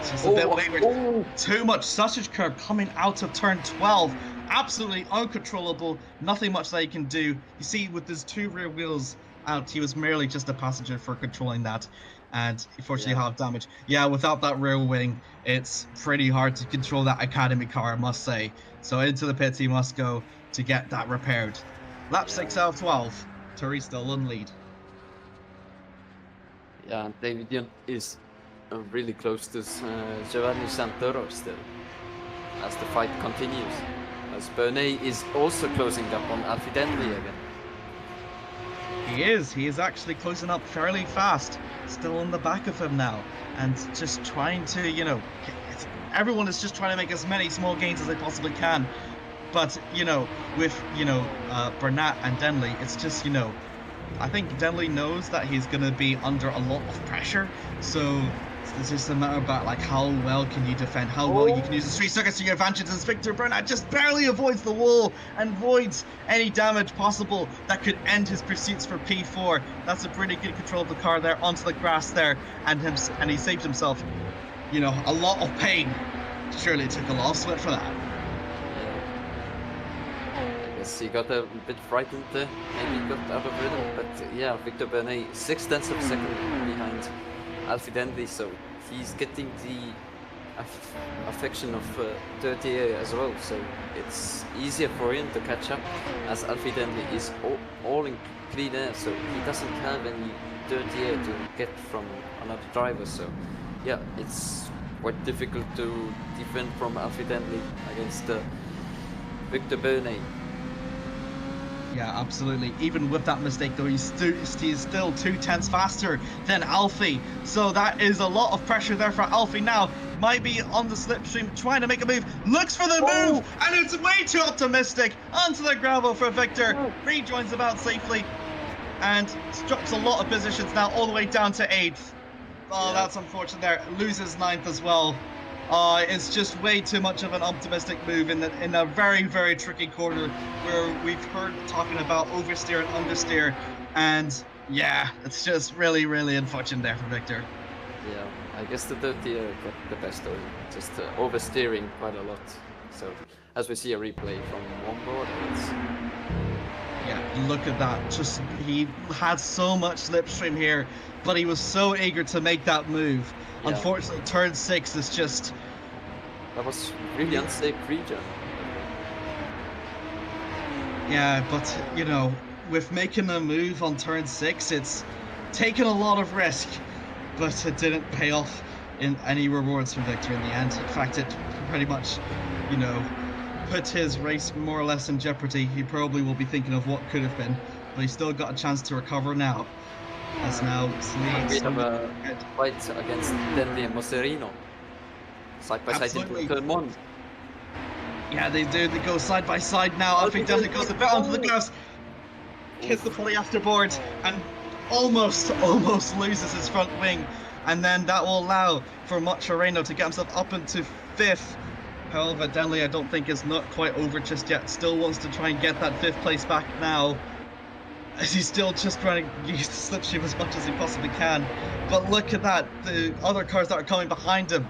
just a bit wayward. Too much sausage curb coming out of turn 12. Absolutely uncontrollable. Nothing much that he can do. You see, with his 2 rear wheels out, he was merely just a passenger for controlling that, and unfortunately half damage. Yeah, without that rear wing, it's pretty hard to control that academy car, I must say. So into the pits he must go to get that repaired. Lap 6 out of 12. Turi still in lead. Yeah, and David Young is really close to Giovanni Santoro still, as the fight continues. As Bernay is also closing up on Alfie Denley again. He is actually closing up fairly fast, still in the back of him now, and just trying to, you know, everyone is just trying to make as many small gains as they possibly can. But, you know, with, you know, Bernat and Denley, it's just, you know, I think Denley knows that he's going to be under a lot of pressure, so it's just a matter about, like, how well can you defend, how well you can use the street circuits to your advantage, as Victor Bernat just barely avoids the wall and avoids any damage possible that could end his pursuits for P4. That's a pretty good control of the car there, onto the grass there, and he saved himself, you know, a lot of pain. Surely it took a lot of sweat for that. He got a bit frightened there, maybe got out of rhythm, but yeah, Victor Bernay 0.6 of a second behind Alfie Denley, so he's getting the affection of dirty air as well, so it's easier for him to catch up, as Alfie Denley is all in clean air, so he doesn't have any dirty air to get from another driver, so yeah, it's quite difficult to defend from Alfie Denley against Victor Bernay. Yeah, absolutely. Even with that mistake, though, he's still 2/10 faster than Alfie. So that is a lot of pressure there for Alfie now. Might be on the slipstream, trying to make a move. Looks for the move, and it's way too optimistic. Onto the gravel for Victor. Rejoins about safely, and drops a lot of positions now, all the way down to 8th. Oh, that's unfortunate there. Loses 9th as well. It's just way too much of an optimistic move in a very, very tricky corner where we've heard talking about oversteer and understeer, and yeah, it's just really, really unfortunate there for Victor. Yeah, I guess the dirty got the best of him, just oversteering quite a lot. So as we see a replay from one board, yeah, look at that. Just he had so much slipstream here, but he was so eager to make that move. Yeah. Unfortunately, turn 6 is just... That was really unsafe region. Yeah, but, you know, with making a move on turn 6, it's taken a lot of risk, but it didn't pay off in any rewards for Victor in the end. In fact, it pretty much, you know, put his race more or less in jeopardy. He probably will be thinking of what could have been, but he's still got a chance to recover now. As now we have a fight against Denley and Moserino, side by side into turn 1. Yeah, they do. They go side by side now. Alfie Denley goes a bit onto the gas, hits the pulley afterboard, and almost loses his front wing. And then that will allow for Mochereno to get himself up into 5th. However, Denley, I don't think, is not quite over just yet. Still wants to try and get that 5th place back now, as he's still just trying to use the slipstream as much as he possibly can. But look at that, the other cars that are coming behind him,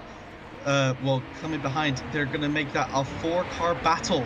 coming behind, they're going to make that a 4-car battle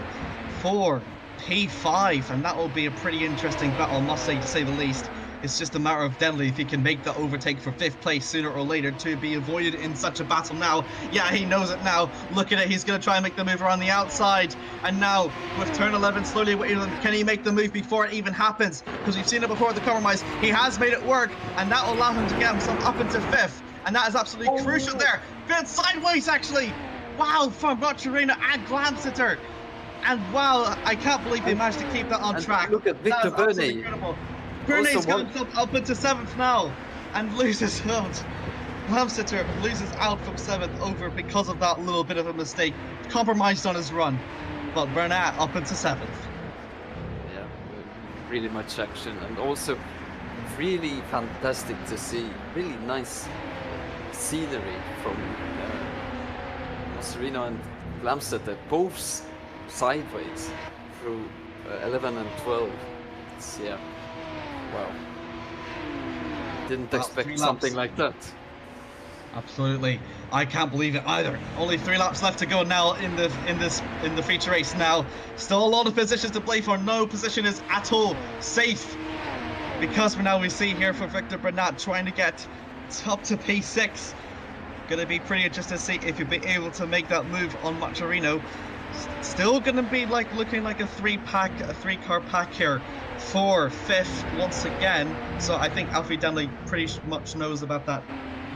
for P5, and that will be a pretty interesting battle, I must say, to say the least. It's just a matter of Denley if he can make the overtake for 5th place sooner or later to be avoided in such a battle now. Yeah, he knows it now. Look at it, he's going to try and make the move around the outside. And now, with turn 11 slowly waiting, can he make the move before it even happens? Because we've seen it before with the compromise. He has made it work, and that will allow him to get himself up into 5th. And that is absolutely crucial there. Good sideways, actually. Wow, from Mochereno and Glamsitter. And wow, I can't believe they managed to keep that on track. Look at Victor Bernay. Bernay's got himself up into 7th now and loses out. Glamsitter loses out from 7th over because of that little bit of a mistake. Compromised on his run. But Bernat up into 7th. Yeah, really much action, and also really fantastic to see. Really nice scenery from Moserino and Glamsitter, both sideways through 11 and 12. That's, yeah. Wow. Didn't Wow, expect 3 something laps. like that. Absolutely, I can't believe it either. Only 3 laps left to go now in the feature race. Now, still a lot of positions to play for. No position is at all safe because for now we see here for Victor Bernat trying to get up to P6. Gonna be pretty interesting to see if you'll be able to make that move on Maturino. Still gonna be like looking like a 3-car pack here for 5th once again. So I think Alfie Denley pretty much knows about that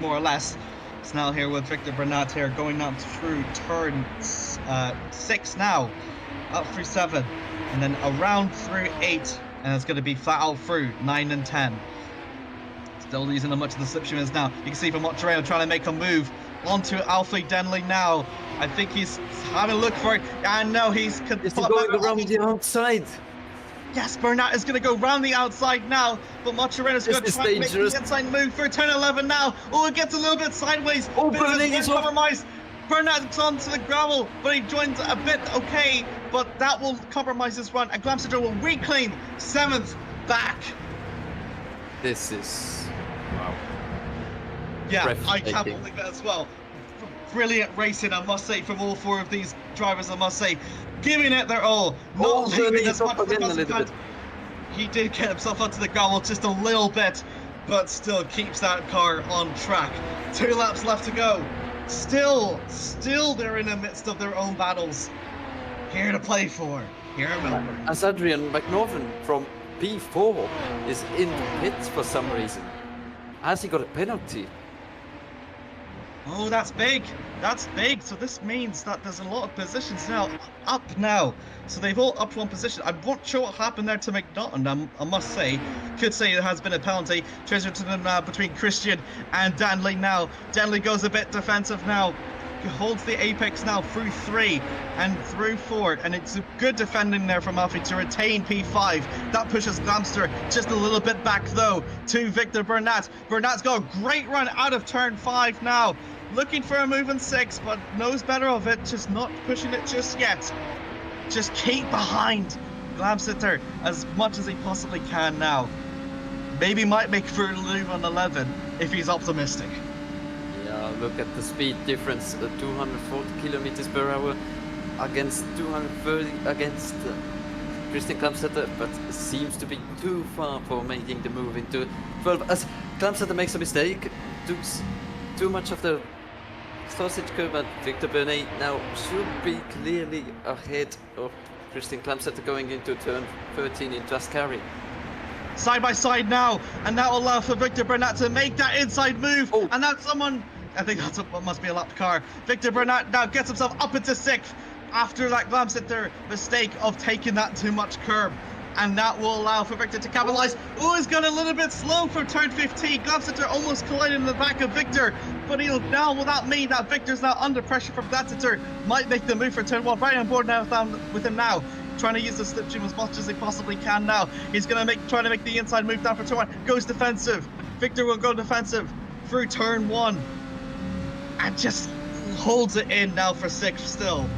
more or less. It's now here with Victor Bernat here going up through turn 6 now, up through 7, and then around through 8, and it's going to be flat out through 9 and 10. Still using as much of the slipstream as now. You can see from Montreal trying to make a move onto Alfie Denley now. I think he's having a look for it, and no, he's Is he going around the outside? Yes, Bernat is going to go round the outside now, but Maturino's going to try and make the inside move for turn 11 now. Oh, it gets a little bit sideways. Oh, Bernat is compromised. Bernat's onto the gravel, but he joins a bit okay, but that will compromise his run, and Glamsitter will reclaim 7th back. This is... wow. Yeah, I can't believe it as well. Brilliant racing, I must say, from all 4 of these drivers, I must say. Giving it their all, not leaving as much as he can. He did get himself onto the gravel just a little bit, but still keeps that car on track. 2 laps left to go. Still they're in the midst of their own battles. Here to play for, here at Melbourne. As Adrian McNorton from P4 is in the pits for some reason. Has he got a penalty? Oh, that's big. That's big. So this means that there's a lot of positions now up now. So they've all upped 1 position. I'm not sure what happened there to McNaughton, I must say. Could say it has been a penalty. Transition between Christian and Danley now. Danley goes a bit defensive now. Holds the apex now through 3 and through 4, and it's a good defending there from Alfie to retain P5. That pushes Glamster just a little bit back though to Victor Bernat. Bernat's got a great run out of turn 5 now. Looking for a move in 6, but knows better of it, just not pushing it just yet. Just keep behind Glamsitter as much as he possibly can now. Maybe might make for a move on 11 if he's optimistic. Yeah, look at the speed difference, 240 kilometers per hour against 230 against Christian Glamsitter, but seems to be too far for making the move into 12. As Glamsitter makes a mistake, took too much of the sausage curve, and Victor Bernat now should be clearly ahead of Christian Glamsitter going into turn 13 in Tascari. Side by side now, and that will allow for Victor Bernat to make that inside move. Oh. And that's someone, I think that's what must be a lap car. Victor Bernat now gets himself up into 6th after that Glamsitter mistake of taking that too much curb. And that will allow for Victor to capitalize. Oh, he's got a little bit slow for turn 15. Glamsitter almost collided in the back of Victor, but he'll now, will that mean that Victor's now under pressure from Glamsitter? Might make the move for turn 1. Right on board now with him now. Trying to use the slipstream as much as he possibly can now. He's gonna trying to make the inside move down for turn 1. Goes defensive. Victor will go defensive through turn 1. And just holds it in now for 6th still.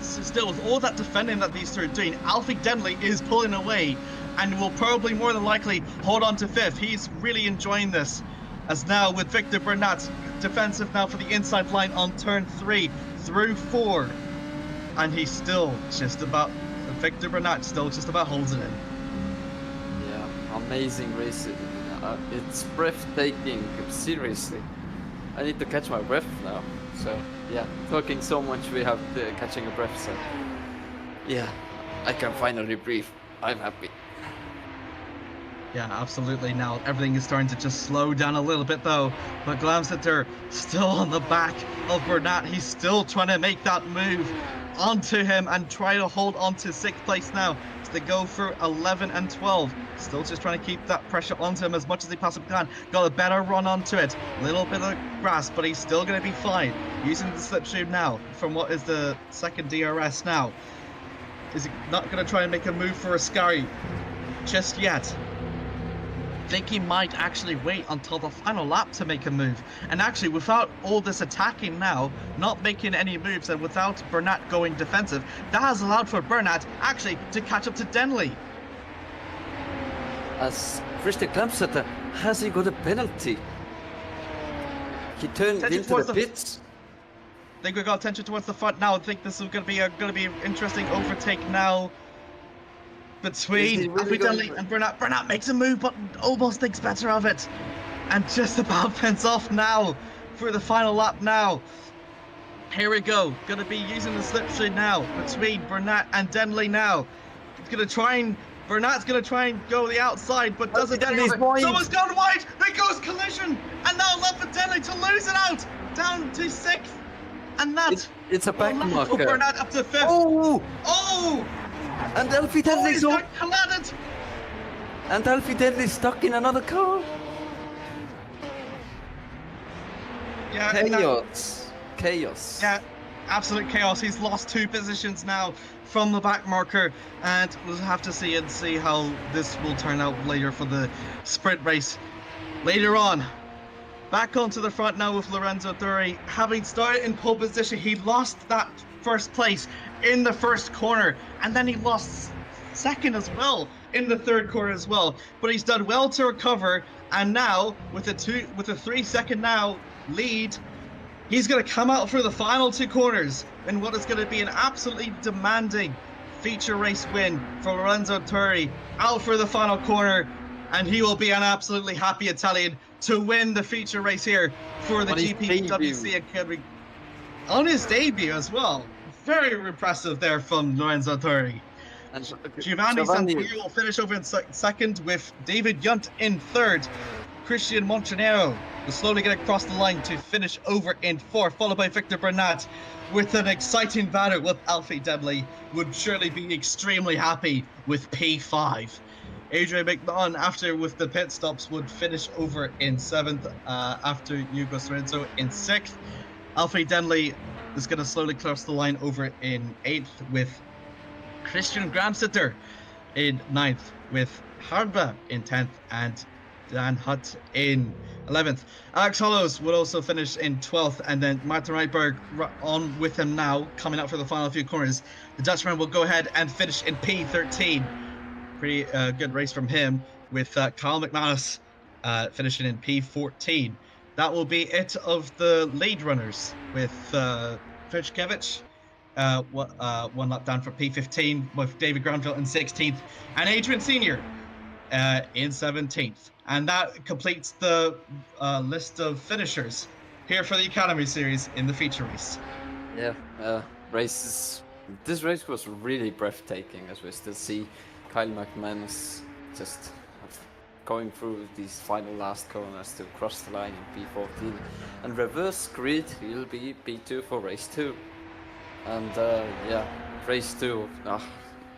So still, with all that defending that these 2 are doing, Alfie Denley is pulling away and will probably more than likely hold on to 5th. He's really enjoying this. As now with Victor Bernat defensive now for the inside line on turn 3 through 4. And he's still just about, Victor Bernat still just about holds it in. Yeah, amazing racing. It's breathtaking, seriously. I need to catch my breath now. So, yeah, talking so much we have catching a breath, so... yeah, I can finally breathe. I'm happy. Yeah, absolutely. Now everything is starting to just slow down a little bit though. But Glamsitter still on the back of Bernat. He's still trying to make that move onto him and try to hold on to 6th place now. So they go through 11 and 12. Still just trying to keep that pressure onto him as much as he possibly can. Got a better run onto it. Little bit of grass, but he's still going to be fine. Using the slipstream now from what is the 2nd DRS now. Is he not going to try and make a move for Ascari just yet? Think he might actually wait until the final lap to make a move. And actually, without all this attacking now, not making any moves, and without Bernat going defensive, that has allowed for Bernat actually to catch up to Denley. as Christian Klamsetter, has he got a penalty? He turned Attention into towards the the- pits. I think we got attention towards the front now. I think this is going to be an interesting overtake now between really going Alfie for it? and Bernat. Bernat makes a move, but almost thinks better of it, and just about fends off now for the final lap. Now, here we go. Going to be using the slipstream now between Bernat and Denley. Now, it's going to try and. Bernat's going to try and go the outside, but doesn't get Denley's it. wide. Someone's gone wide. There goes collision, and now left for Denley to lose it out down to 6th. And that It's a back marker. Bernat up to 5th. Oh! Oh! And Alfie Oh, Denley's he's on. got collided. And Alfie Denley's stuck in another car. Yeah, and that- Chaos. yeah, absolute chaos. He's lost 2 positions now from the back marker, and we'll have to see how this will turn out later for the sprint race later on. Back onto the front now with Lorenzo Duri. Having started in pole position, he lost that first place in the first corner, and then he lost second as well in the third corner as well. But he's done well to recover, and now with a 3-second now lead, he's going to come out for the final 2 corners in what is going to be an absolutely demanding feature race win for Lorenzo Duri. Out for the final corner, and he will be an absolutely happy Italian to win the feature race here for the On his GPVWC Academy. On his debut as well. Very impressive there from Lorenzo Duri. And Giovanni Santoro will finish over in second, with David Yunt in third. Christian Montenero will slowly get across the line to finish over in fourth, followed by Victor Bernat with an exciting battle with Alfie Denley. Would surely be extremely happy with P5. Adrian McNaughton, after with the pit stops, would finish over in 7th after Hugo Sorenzo in 6th. Alfie Denley is going to slowly cross the line over in 8th, with Christian Gramsitter in 9th, with Harba in 10th, and Dan Hutt in 11th. Alex Hollows would also finish in 12th, and then Martin Reitberg on with him now, coming up for the final few corners. The Dutchman will go ahead and finish in P13. Pretty good race from him, with Kyle McManus finishing in P14. That will be it of the lead runners, with Fichkevich 1 lap down for P15, with David Granville in 16th, and Adrian Senior in 17th. And that completes the list of finishers here for the Academy Series in the feature race. Yeah, this race was really breathtaking, as we still see Kyle McManus just going through these final last corners to cross the line in P14. And reverse grid, he'll be P2 for race 2. And yeah, race 2.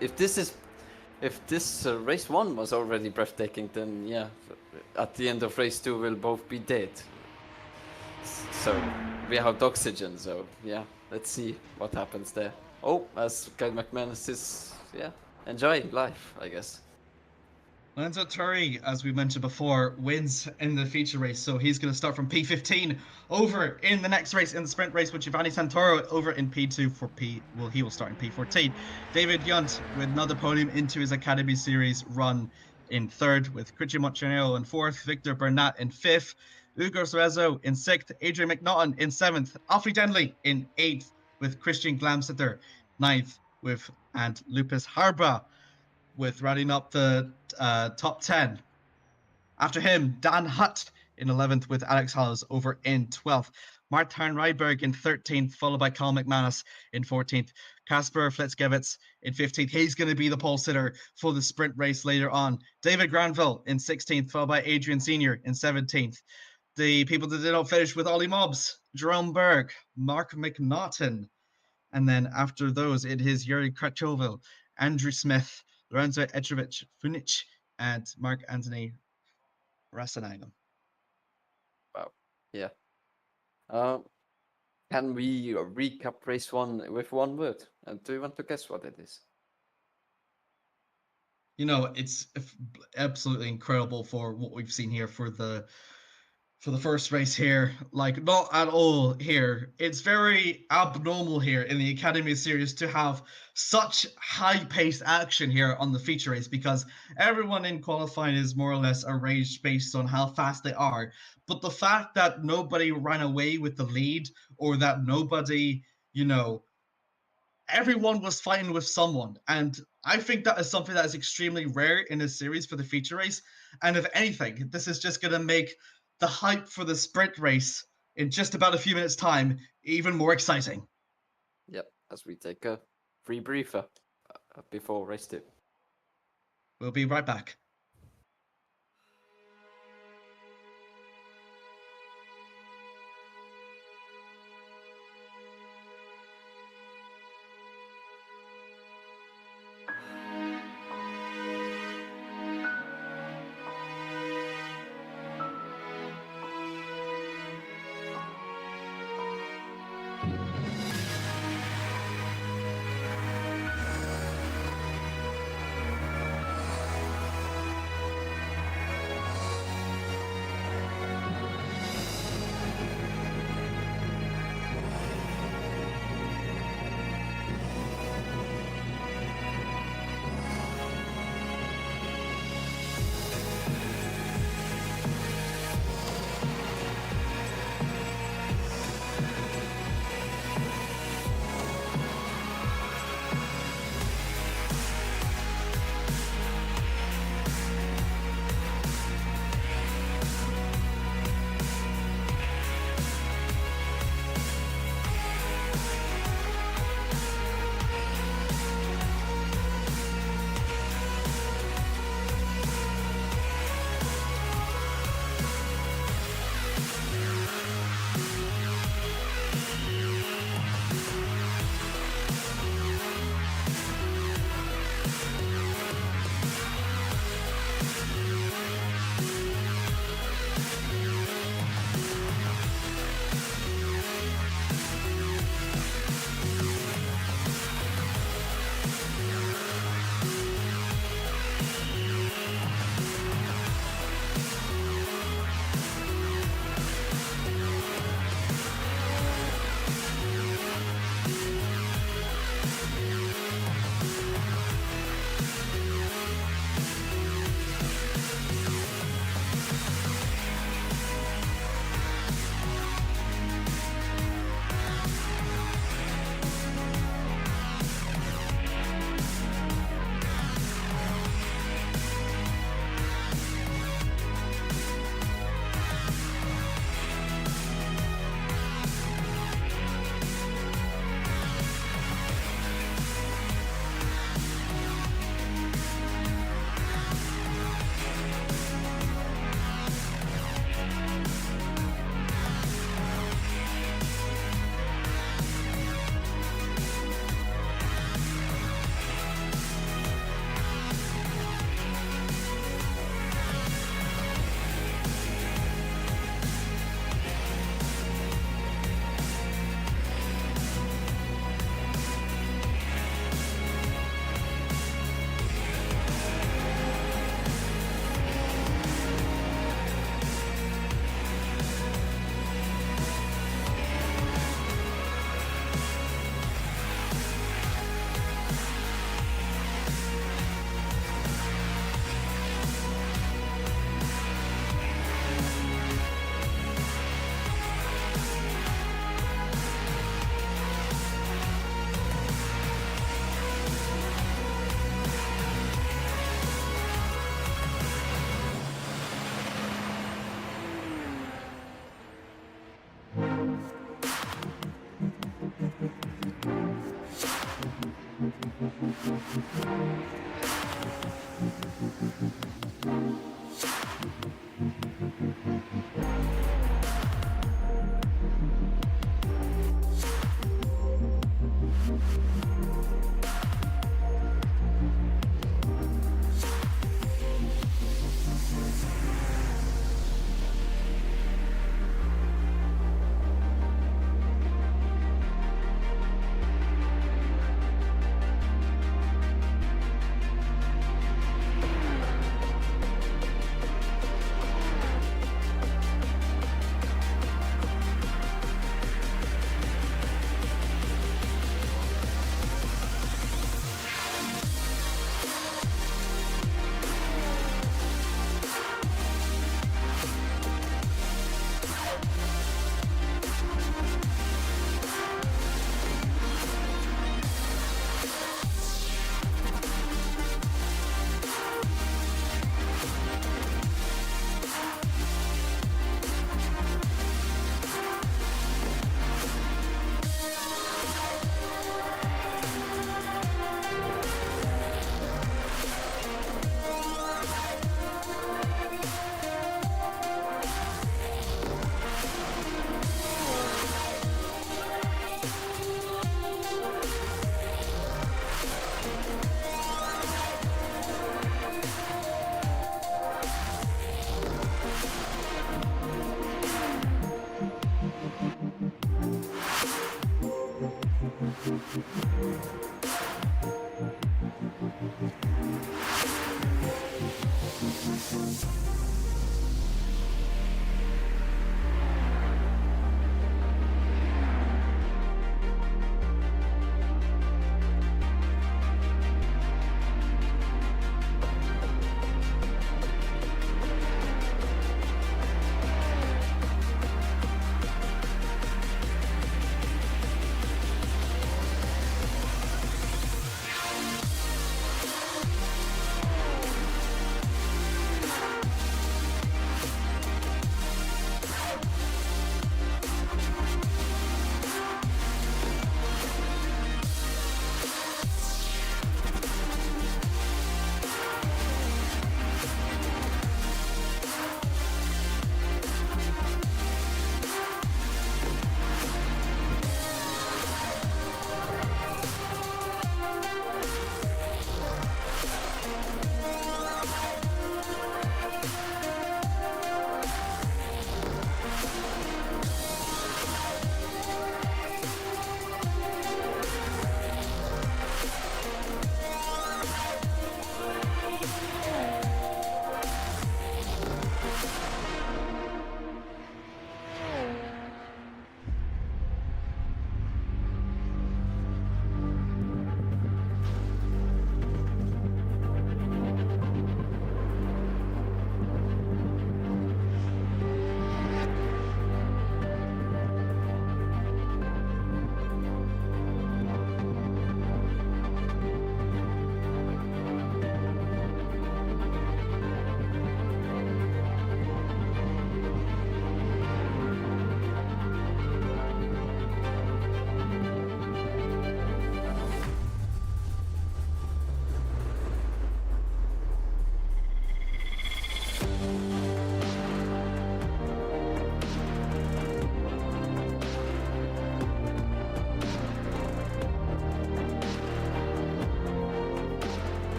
If this race 1 was already breathtaking, then yeah, at the end of race 2 we'll both be dead. So we have oxygen, so yeah, let's see what happens there. Oh, as Kyle McManus is enjoying life, I guess. Lorenzo Duri, as we mentioned before, wins in the feature race, so he's going to start from P15 over in the next race, in the sprint race, with Giovanni Santoro over in P2 for he will start in P14. David Yunt with another podium into his Academy Series run in 3rd, with Christian Montenero in 4th, Victor Bernat in 5th, Ugo Cerezo in 6th, Adrian McNaughton in 7th, Alfie Denley in 8th, with Christian Glamsitter 9th, and Lupus Harba with rounding up the top 10. After him, Dan Hutt in 11th, with Alex Hollows over in 12th. Martin Rydberg in 13th, followed by Carl McManus in 14th. Kasper Flitzkevitz in 15th. He's going to be the pole sitter for the sprint race later on. David Granville in 16th, followed by Adrian Senior in 17th. The people that did not finish with Ollie Mobbs, Jerome Berg, Mark McNaughton. And then after those, it is Yuri Kratchovil, Andrew Smith, Lorenzo Etrovich Funich, and Mark Anthony Rasanainen. Wow. Yeah. Can we recap race 1 with one word? Do you want to guess what it is? You know, it's absolutely incredible for what we've seen here for the for the first race here. Like, not at all here. It's very abnormal here in the Academy Series to have such high-paced action here on the feature race, because everyone in qualifying is more or less arranged based on how fast they are. But the fact that nobody ran away with the lead, or that nobody, everyone was fighting with someone. And I think that is something that is extremely rare in a series for the feature race. And if anything, this is just going to make the hype for the sprint race in just about a few minutes' time even more exciting. Yep, as we take a free briefer before race 2. We'll be right back.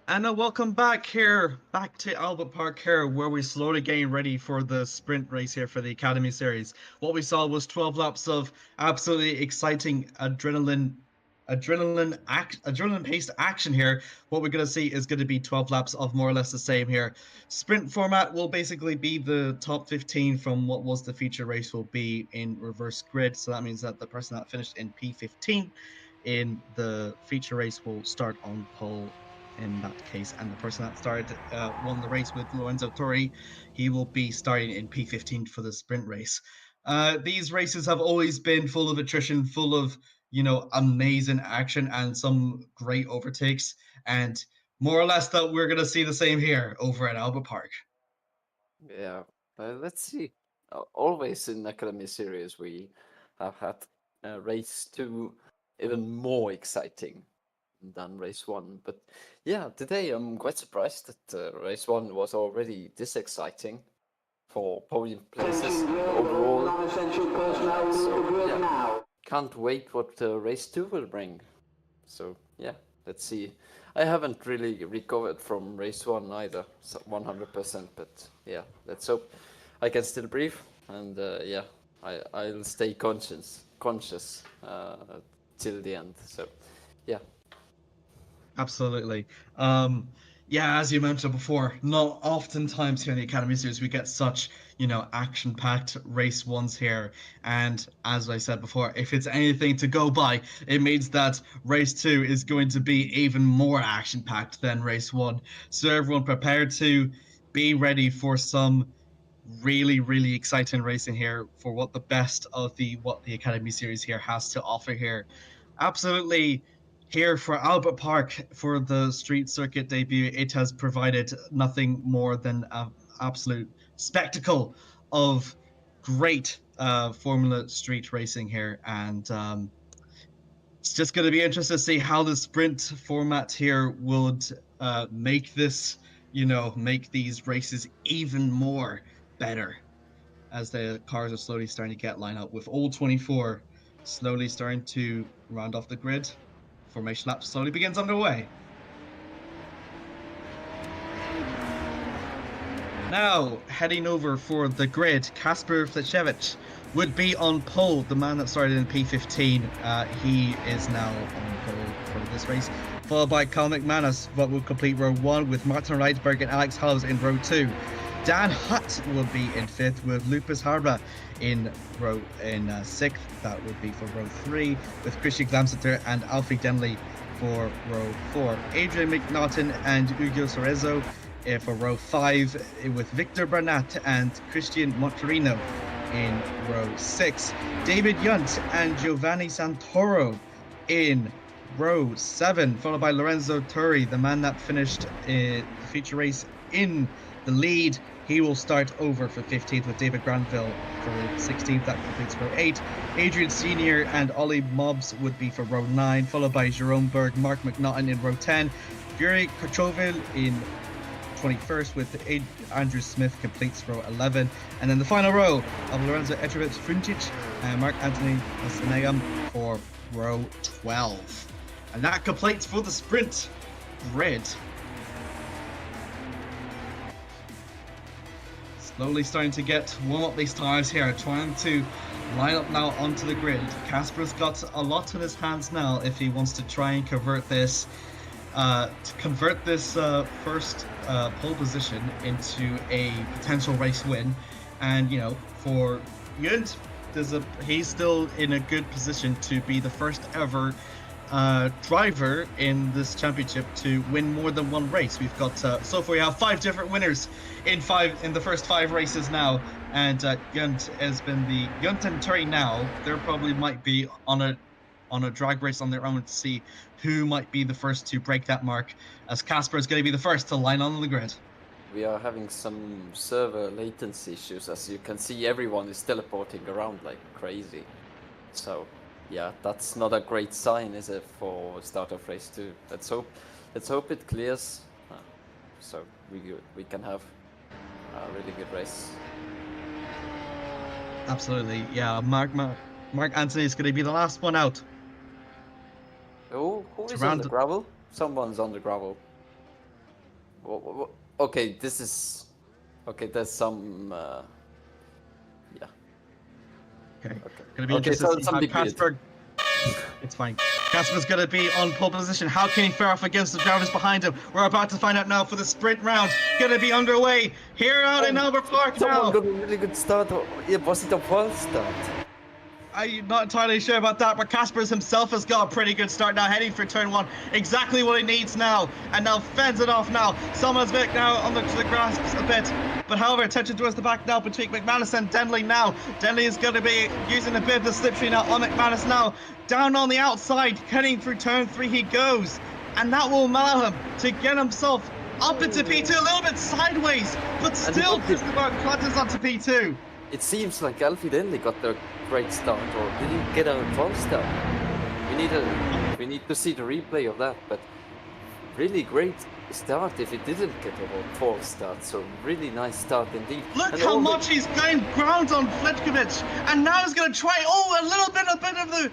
And welcome back here, back to Albert Park here, where we're slowly getting ready for the sprint race here for the Academy Series. What we saw was 12 laps of absolutely exciting adrenaline-paced action here. What we're going to see is going to be 12 laps of more or less the same here. Sprint format will basically be the top 15 from what was the feature race will be in reverse grid. So that means that the person that finished in P15 in the feature race will start on pole in that case, and the person that started won the race with Lorenzo Torri, he will be starting in P15 for the sprint race. These races have always been full of attrition, full of amazing action and some great overtakes, and more or less that we're gonna see the same here over at Albert Park. Yeah, let's see. Always in Academy Series, we have had race 2 even more exciting than race 1. But yeah, today I'm quite surprised that race 1 was already this exciting for podium places overall. So yeah, can't wait what race 2 will bring. So yeah, let's see. I haven't really recovered from race 1 either, so 100%. But yeah, let's hope I can still breathe, and yeah, I'll stay conscious till the end. So yeah. Absolutely. Yeah, as you mentioned before, not oftentimes here in the Academy Series we get such, action-packed race ones here. And as I said before, if it's anything to go by, it means that race 2 is going to be even more action-packed than race 1. So everyone prepared to be ready for some really, really exciting racing here for what the best of what the Academy Series here has to offer here. Absolutely here for Albert Park for the street circuit debut, it has provided nothing more than an absolute spectacle of great Formula Street racing here, and it's just going to be interesting to see how the sprint format here would make this, make these races even more better as the cars are slowly starting to get lined up with all 24 slowly starting to round off the grid. Formation lap slowly begins underway. Now, heading over for the grid, Kasper Flechevich would be on pole, the man that started in P15. He is now on pole for this race, followed by Carl McManus, what will complete row 1 with Martin Reitberg and Alex Halves in row 2. Dan Hutt will be in 5th with Lupus Harba in 6th. That would be for row 3 with Christian Glamseter and Alfie Denley for row 4. Adrian McNaughton and Ugo Cerezo for row 5 with Victor Bernat and Christian Monterino in row 6. David Yunt and Giovanni Santoro in row 7, followed by Lorenzo Turri, the man that finished the feature race in the lead. He will start over for 15th with David Granville for 16th. That completes row 8. Adrian Senior and Ollie Mobbs would be for row 9, followed by Jerome Berg, Mark McNaughton in row 10. Fury Kochovil in 21st with Andrew Smith completes row 11. And then the final row of Lorenzo Etrovich Funcic and Mark Anthony Osanegam for row 12. And that completes for the sprint grid. Slowly starting to warm up these tires here, trying to line up now onto the grid. Kasper's got a lot in his hands now if he wants to try and convert this first pole position into a potential race win. And for Yunt, he's still in a good position to be the first ever driver in this championship to win more than one race. We've got so far we have 5 different winners in the first 5 races now, and Yunt and Turri now. They probably might be on a drag race on their own to see who might be the first to break that mark, as Kasper is going to be the first to line on the grid. We are having some server latency issues. As you can see, everyone is teleporting around like crazy. So yeah, that's not a great sign, is it, for start of race 2? Let's hope it clears, so we can have a really good race. Absolutely, yeah. Mark Anthony is going to be the last one out. Oh, who is on the gravel? Someone's on the gravel. Okay, this is... Okay, there's some... Yeah. Okay. Okay. Gonna be Okay, interested so to see some how big weird. Casper. It's fine. Casper's gonna be on pole position. How can he fare off against the drivers behind him? We're about to find out now for the sprint round. Gonna be underway here out in Albert Park Someone now. got a really good start. Yeah, was it a false start? I'm not entirely sure about that, but Casper's himself has got a pretty good start now, heading for turn 1. Exactly what he needs now, and now fends it off now. Someone's back now on the grass a bit, but however, attention towards the back now between McManus and Denley now. Denley is going to be using a bit of the slipstream now on McManus now. Down on the outside, heading through turn 3 he goes, and that will allow him to get himself up into P2 a little bit sideways, but still just about clutches onto P2. It seems like Alfie Denley got the great start, or did he get a false start? We need to see the replay of that, but really great start if he didn't get a false start. So really nice start indeed. Look And how all the- much he's gained ground on Fletkovic, and now he's going to try a little bit of the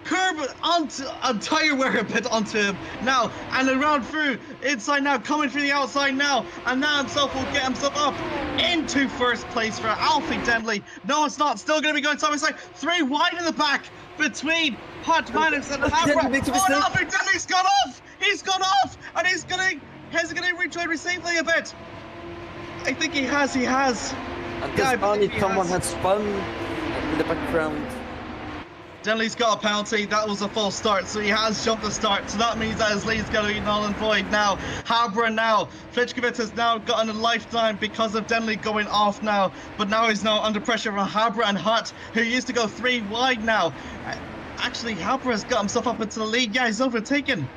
curb onto a tire wear a bit onto him now, and around through inside now, coming through the outside now, and now himself will get himself up into first place for Alfie Denley. No, it's not. Still going to be going side by side. 3 wide in the back between Hot Manus and Alfie Denley makes a Hamra. Oh, mistake. Alfie Denley's gone off. He's gone off, and he's going to retread safely a bit. I think he has. And Yeah, I this believe he someone has. had spun in the background. Denley's got a penalty. That was a false start, so he has jumped the start. So that means that his lead's going to be null and void now. Habra now. Fletkovic has now gotten a lifetime because of Denley going off now. But now he's now under pressure from Habra and Hutt, who used to go 3 wide now. Actually, Habra has got himself up into the lead. Yeah, he's overtaken.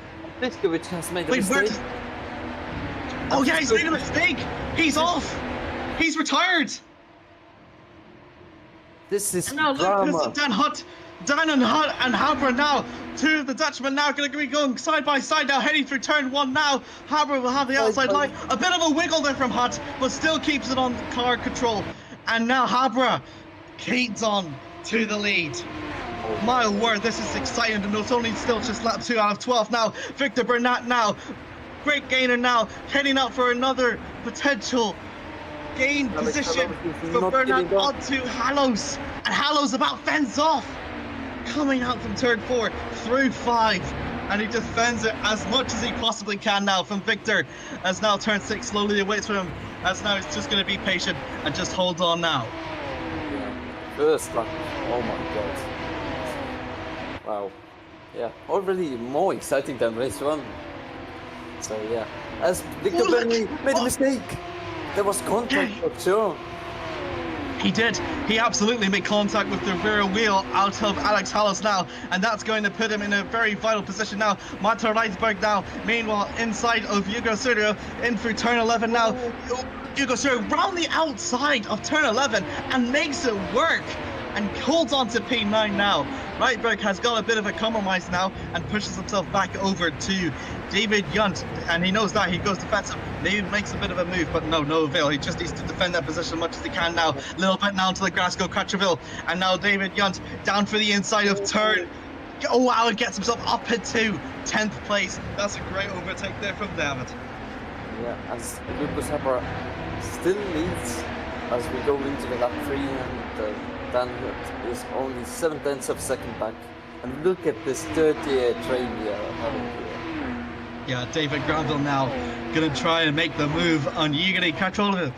Fletkovic has made a Wait, where mistake. Oh yeah, he's made a mistake. He's off. He's retired. This is And now look, drama. Dan and Habra now. 2 of the Dutchmen now going to be going side by side now, heading through turn 1 now. Habra will have the outside line. A bit of a wiggle there from Hutt, but still keeps it on car control. And now Habra keeps on to the lead. My word, this is exciting, and it's only still just lap 2 out of 12 now. Victor Bernat now. Great gainer now, heading out for another potential gain position for not Bernat giving up. onto Hallows. And Hallows about fends off. Coming out from turn 4 through 5. And he defends it as much as he possibly can now from Victor. As now turn 6 slowly awaits for him. As now he's just going to be patient and just hold on now. First lap. Oh my god. Wow. Yeah, already more exciting than race 1. So yeah, as Victor Oh, look. Bernat made a mistake. There was contact for sure. He did. He absolutely made contact with the rear wheel out of Alex Hallows now, and that's going to put him in a very vital position now. Marta Reisberg now, meanwhile, inside of Hugo Sergio, in through turn 11 now. Hugo Sergio round the outside of turn 11 and makes it work and holds on to P9 now. Reisberg has got a bit of a compromise now and pushes himself back over to David Yunt, and he knows that he goes defensive. Maybe makes a bit of a move, but no avail. He just needs to defend that position as much as he can now. A little bit now to the grass, go Crutcherville, and now David Yunt down for the inside of turn. Oh wow, and gets himself up into 10th place. That's a great overtake there from David. Yeah, as Lucas Habra still leads as we go into the lap 3, and Dan is only 7/10 of a second back. And look at this 30-year train we are having here. Yeah, David Granville now gonna try and make the move on Yigiri Katrolov.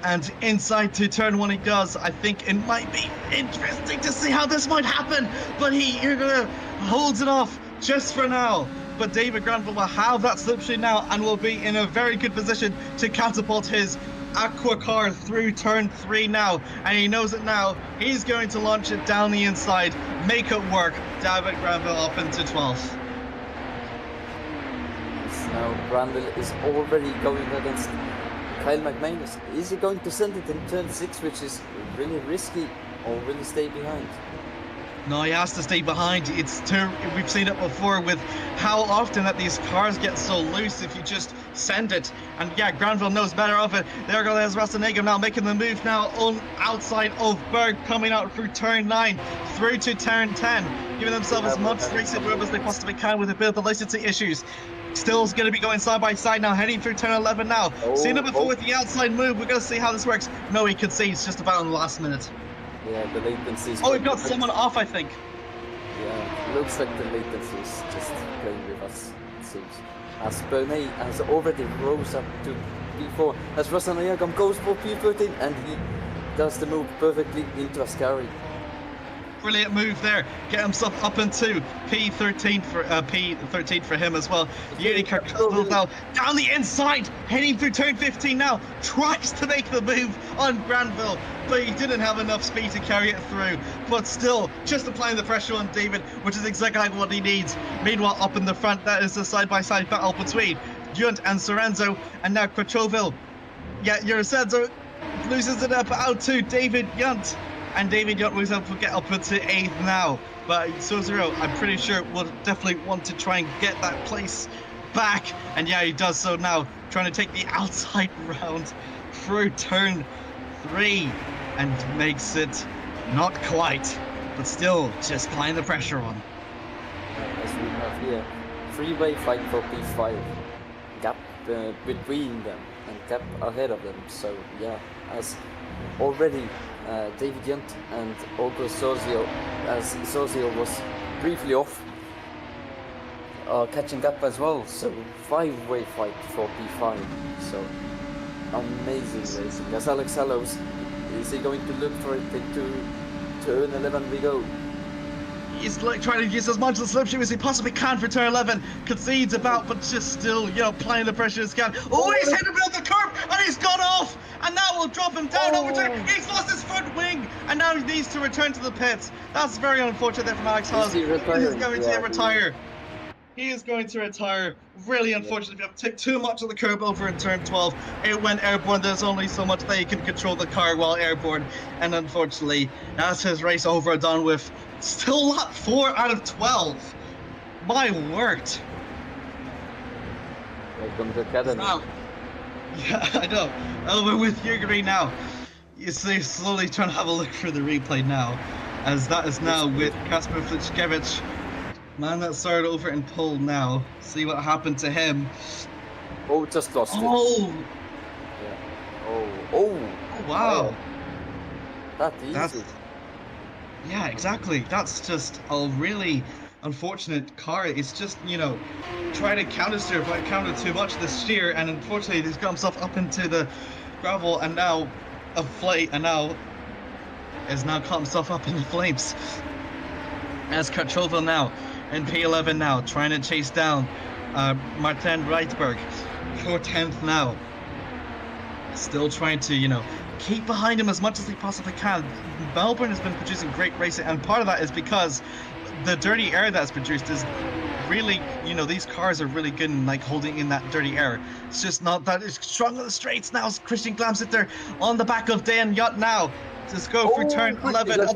And inside to turn 1 he does. I think it might be interesting to see how this might happen, but you're gonna holds it off just for now. But David Granville will have that slipstream now and will be in a very good position to catapult his Aqua car through turn 3 now, and he knows it now. He's going to launch it down the inside, make it work. David Granville up into 12th. Now Granville is already going against Kyle McManus. Is he going to send it in turn 6, which is really risky, or will he stay behind? No, he has to stay behind. We've seen it before with how often that these cars get so loose if you just send it. And yeah, Granville knows better of it. There goes Rastanegam now making the move now on outside of Berg, coming out through turn 9 through to turn 10, giving themselves as much racing room as they possibly can with a bit of the licensing issues. Still's going to be going side by side now, heading through turn 11 now. Seen it before with the outside move. We're going to see how this works. No, he concedes just about in the last minute. Yeah, the latency is Oh, we've got someone off, I think. Yeah, looks like the latency is just playing with us, it seems. As Bernay has already rose up to P4, as Rosanayagam goes for P13, and he does the move perfectly into Ascari. Brilliant move there. Get himself up into P13 for him as well. Yuri Kirkhoff now down the inside, heading through turn 15 now. Tries to make the move on Granville, but he didn't have enough speed to carry it through. But still, just applying the pressure on David, which is exactly what he needs. Meanwhile, up in the front, that is a side-by-side battle between Junt and Sorenzo, and now Krachovil. Yeah, Yurisenzo loses it up out to David Junt. And David Junt was able to get up into 8th now. But Sozero, I'm pretty sure, will definitely want to try and get that place back. And yeah, he does so now, trying to take the outside round through turn 3. And makes it not quite, but still just applying the pressure on. As we have here, three-way fight for P5. Gap between them and gap ahead of them. So yeah, as already David Junt and also Sozio, as Sozio was briefly off, catching up as well. So 5-way fight for P5. So amazing racing. As Alex Hallows, is he going to look for it into turn 11 we go? He's like trying to use as much of the slipstream as he possibly can for turn 11. Concedes about, but just still, applying the pressure as can. Oh, he's hit about the curb and he's gone off. And that will drop him down over turn. He's lost his front wing and now he needs to return to the pits. That's very unfortunate there from Alex Hallows. He is going to retire. He is going to retire. Really unfortunate. If you took too much of the curb over in turn 12, it went airborne. There's only so much that he can control the car while airborne. And unfortunately, that's his race over and done with. Still lap 4 out of 12. My word. Welcome to Academy. Now, yeah, I know. Over with Yuri now. You see, slowly trying to have a look for the replay now, as that is now with Kasper Flichkevich. Man that started over in pole now. See what happened to him. Oh, just lost it. Oh! Yeah. Oh, wow. That easy. Yeah, exactly. That's just a really unfortunate car. It's just, trying to counter-steer, but counter too much this steer, and unfortunately he's got himself up into the gravel and now has now caught himself up in the flames. As Krachovil now in P11 now, trying to chase down Martin Reitberg for 10th now. Still trying to, keep behind him as much as he possibly can. Melbourne has been producing great racing, and part of that is because the dirty air that's produced is really, these cars are really good in holding in that dirty air. It's just not that it's strong on the straights now. Christian Glamsitter on the back of Dan Yutt now. Just go for turn 11.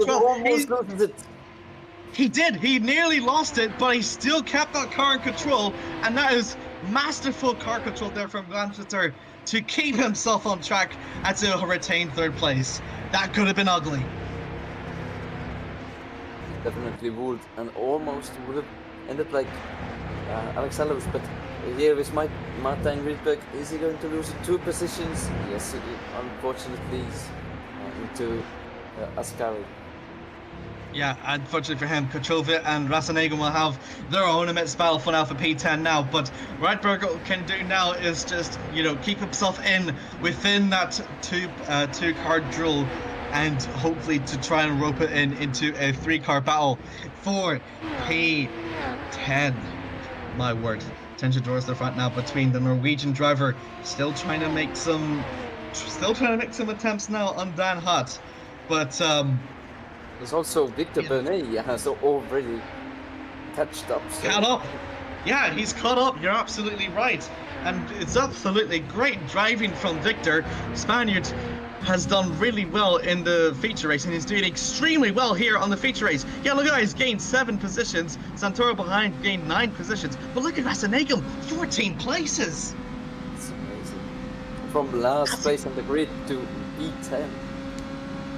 He did. He nearly lost it, but he still kept that car in control, and that is masterful car control there from Glamsitter to keep himself on track and to retain 3rd place. That could have been ugly. Definitely would, and almost would have ended like Alex Hallows, but here is Martin Rydberg. Is he going to lose 2 positions? Yes, unfortunately, into Ascari. Yeah, unfortunately for him, Krachovil and Rasanegum will have their own immense battle for now for P10 now, but Reitberg can do now is just, keep himself within that two-car duel, and hopefully to try and rope it into a 3-car battle for P10. My word. Tension towards the front now between the Norwegian driver, still trying to make some attempts now on Dan Hutt, but there's also Victor Bernay has already catched up. So. Caught up. Yeah, he's caught up. You're absolutely right. And it's absolutely great driving from Victor. Spaniard has done really well in the feature race, and he's doing extremely well here on the feature race. Yeah, look at that, he's gained 7 positions. Santoro behind gained 9 positions. But look at Rasanegum, 14 places. It's amazing. From last place on the grid to P10.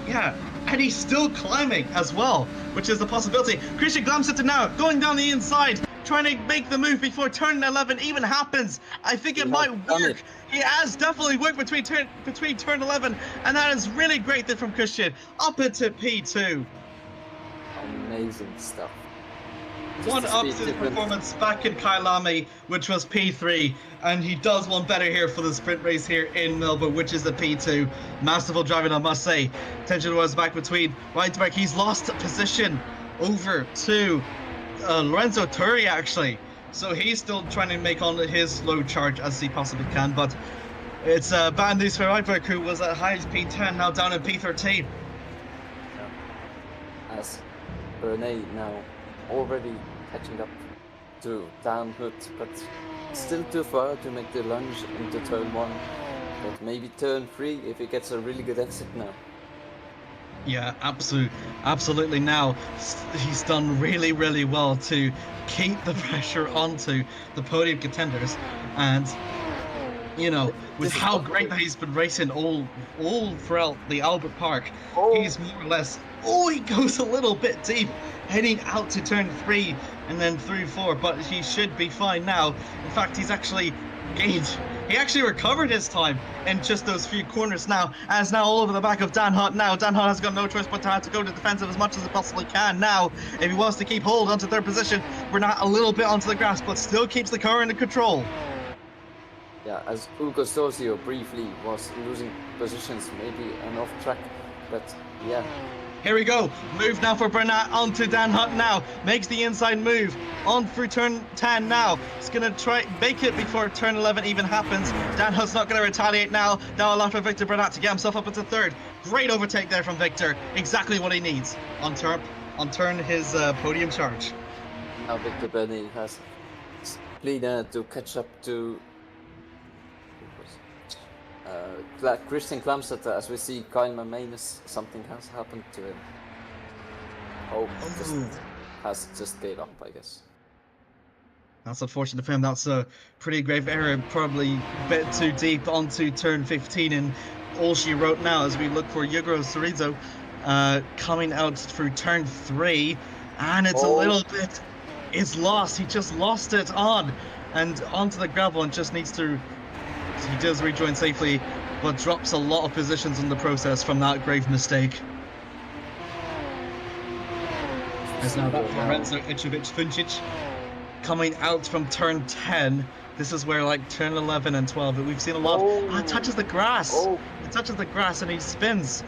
Yeah, and he's still climbing as well, which is a possibility. Christian Glamsitter now going down the inside. trying to make the move before turn 11 even happens. I think it might work. He has definitely worked between turn 11, and that is really great there from Christian. Up into P2. Amazing stuff. One up his performance back in Kailami, which was P3, and he does one better here for the sprint race here in Melbourne, which is a P2. Masterful driving, I must say. Tension was back between right to back. He's lost position over to Lorenzo Turi, actually. So he's still trying to make on his slow charge as he possibly can, but it's bad news for Rohtjarv, who was at highest P10, now down in P13. As Bernay now already catching up to Dan Hood, but still too far to make the lunge into turn 1. But maybe turn 3 if he gets a really good exit now. Yeah, absolutely. Now he's done really, really well to keep the pressure onto the podium contenders, and you know, with how great that he's been racing all throughout the Albert Park, he's more or less. Oh, he goes a little bit deep, heading out to turn 3 and then through 4, but he should be fine now. In fact, he's actually gained. He actually recovered his time in just those few corners now, as now all over the back of Dan Hutt now. Dan Hutt has got no choice but to have to go to defensive as much as he possibly can now. If he wants to keep hold onto third position, we're not a little bit onto the grass, but still keeps the car under control. Yeah, as Hugo Storzio briefly was losing positions, maybe an off track, but yeah. Here we go. Move now for Bernat onto Dan Hutt now. Makes the inside move. On through turn 10 now. He's going to try make it before turn 11 even happens. Dan Hutt's not going to retaliate now. Now allowed for Victor Bernat to get himself up into third. Great overtake there from Victor. Exactly what he needs on turn his podium charge. Now Victor Bernat has Plina to catch up to Christian Klamstedt. As we see, Kyle Manus, something has happened to him. Has just gave up, I guess. That's unfortunate for him. That's a pretty grave error, probably a bit too deep onto turn 15, and all she wrote now as we look for Yugro Cerezo coming out through turn 3, and it's a little bit, it's lost. He just lost it on and onto the gravel and just needs to. He does rejoin safely, but drops a lot of positions in the process from that grave mistake. As now that Lorenzo Ichovic-Funcic coming out from turn 10. This is where like turn 11 and 12, we've seen a lot of, it touches the grass. It touches the grass and he spins.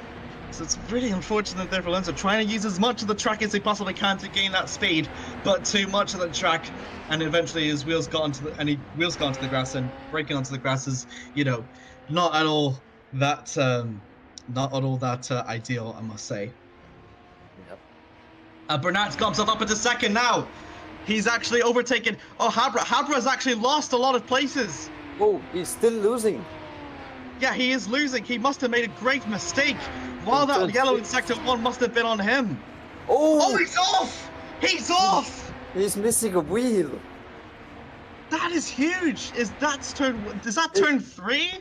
So it's really unfortunate there for Lorenzo, trying to use as much of the track as he possibly can to gain that speed, but too much of the track, and eventually his wheels got onto the grass, and breaking onto the grass is, you know, not at all that ideal, I must say. Yep. Bernat's got himself up into second now. He's actually overtaken. Oh, Habra's actually lost a lot of places. Oh, he's still losing. Yeah, he is losing. He must have made a great mistake. While that yellow in sector 1 must have been on him. Oh, he's off! He's off! He's missing a wheel. That is huge. Is that turn 3?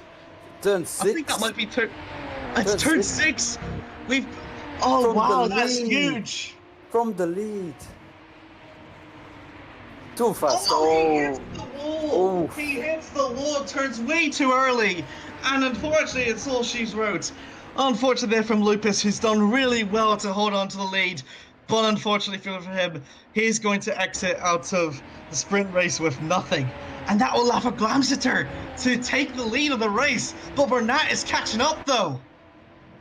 Turn 6. I think that might be turn. It's turn 6. Wow, that's huge. From the lead. Too fast. He hits the wall. He hits the wall. Turns way too early, and unfortunately, it's all she's wrote. Unfortunately from Lupus, who's done really well to hold on to the lead, but unfortunately for him, he's going to exit out of the sprint race with nothing. And that will allow for Glamsiter to take the lead of the race, but Bernat is catching up though.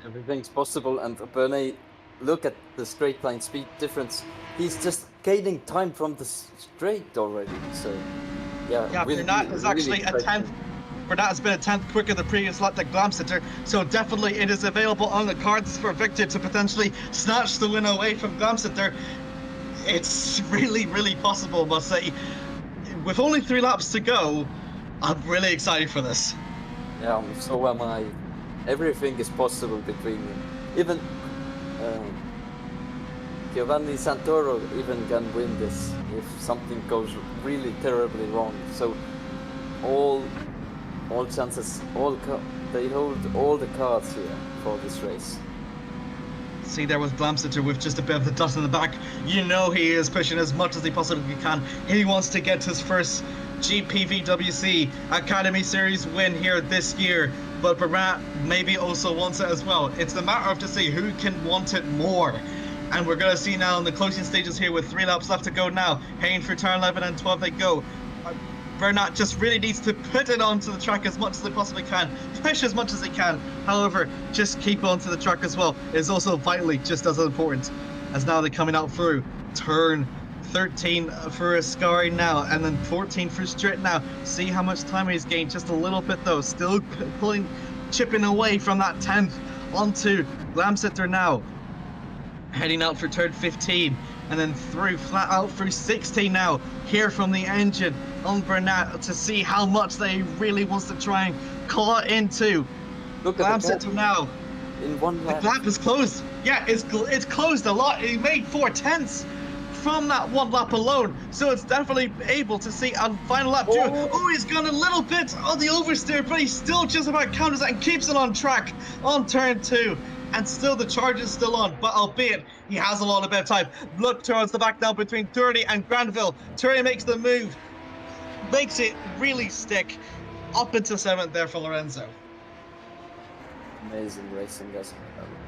Everything's possible, and Bernat, look at the straight line speed difference. He's just gaining time from the straight already, so yeah. Bernat is actually a 10th. Bernat has been a 10th quicker than previous lap at Glamsiter, so definitely it is available on the cards for Victor to potentially snatch the win away from Glamsiter. It's really, really possible, must say. With only 3 laps to go, I'm really excited for this. Yeah, so am I. Everything is possible between even Giovanni Santoro even can win this if something goes really terribly wrong. So all chances, they hold all the cards here for this race. see there with Glamsitter with just a bit of the dust in the back. You know he is pushing as much as he possibly can. He wants to get his first GPVWC Academy Series win here this year. But Bernat maybe also wants it as well. It's the matter of to see who can want it more. And we're going to see now in the closing stages here with 3 laps left to go now. Heading through turn 11 and 12 they go. Bernat just really needs to put it onto the track as much as they possibly can. Push as much as they can. However, just keep onto the track as well is also vitally just as important. As now they're coming out through turn 13 for Ascari now, and then 14 for Strit now. See how much time he's gained, just a little bit though. Still chipping away from that 10th onto Glamsitter now. Heading out for turn 15, and then through flat out through 16 now. Hear from the engine on Bernat to see how much they really wants to try and claw into. Look at Glamsitter now. in one The lap. gap is closed. Yeah, it's closed a lot. He made 4/10 from that 1 lap alone, so it's definitely able to see a final lap. Oh, he's gone a little bit on the oversteer, but he still just about counters that and keeps it on track on turn 2. And still the charge is still on, but albeit he has a lot of bit of time. Look towards the back now between Turini and Granville. Turini makes the move, makes it really stick up into 7th there for Lorenzo. Amazing racing, guys.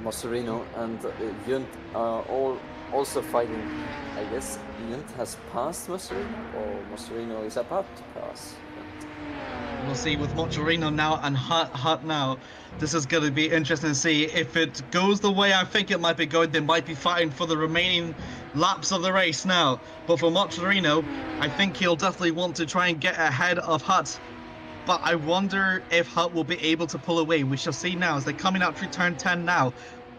Mosserino and Junt are all also fighting. I guess Junt has passed Mosserino, or Mosserino is about to pass. We'll see with Motorino now and Hut now. This is going to be interesting to see. If it goes the way I think it might be going, they might be fighting for the remaining laps of the race now. But for Motorino, I think he'll definitely want to try and get ahead of Hut. But I wonder if Hut will be able to pull away. We shall see now as they're coming out through turn 10 now.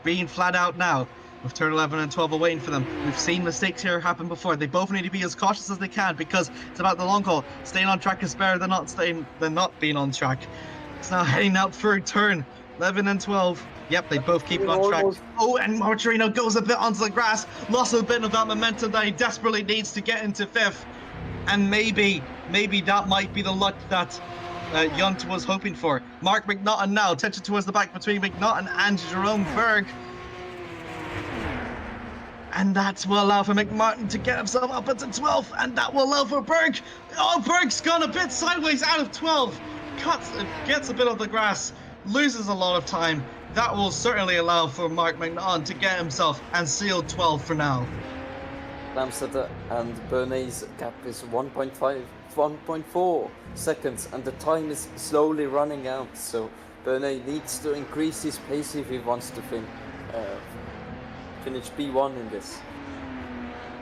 Being flat out now. With turn 11 and 12 are waiting for them. We've seen mistakes here happen before. They both need to be as cautious as they can because it's about the long haul. Staying on track is better than not being on track. It's now heading out through turn 11 and 12. Yep, they both keep it on track. Oh, and Martorino goes a bit onto the grass. Lost a bit of that momentum that he desperately needs to get into 5th. And maybe that might be the luck that Junt was hoping for. Mark McNaughton now, attention towards the back between McNaughton and Jerome Berg. And that will allow for McMartin to get himself up into 12th, and that will allow for Berg. Oh, Berg's gone a bit sideways out of 12. Gets a bit of the grass, loses a lot of time. That will certainly allow for Mark McNaughton to get himself and seal 12 for now. Glamsitter and Bernay's gap is 1.4 seconds, and the time is slowly running out. So Bernay needs to increase his pace if he wants to finish P1 in this.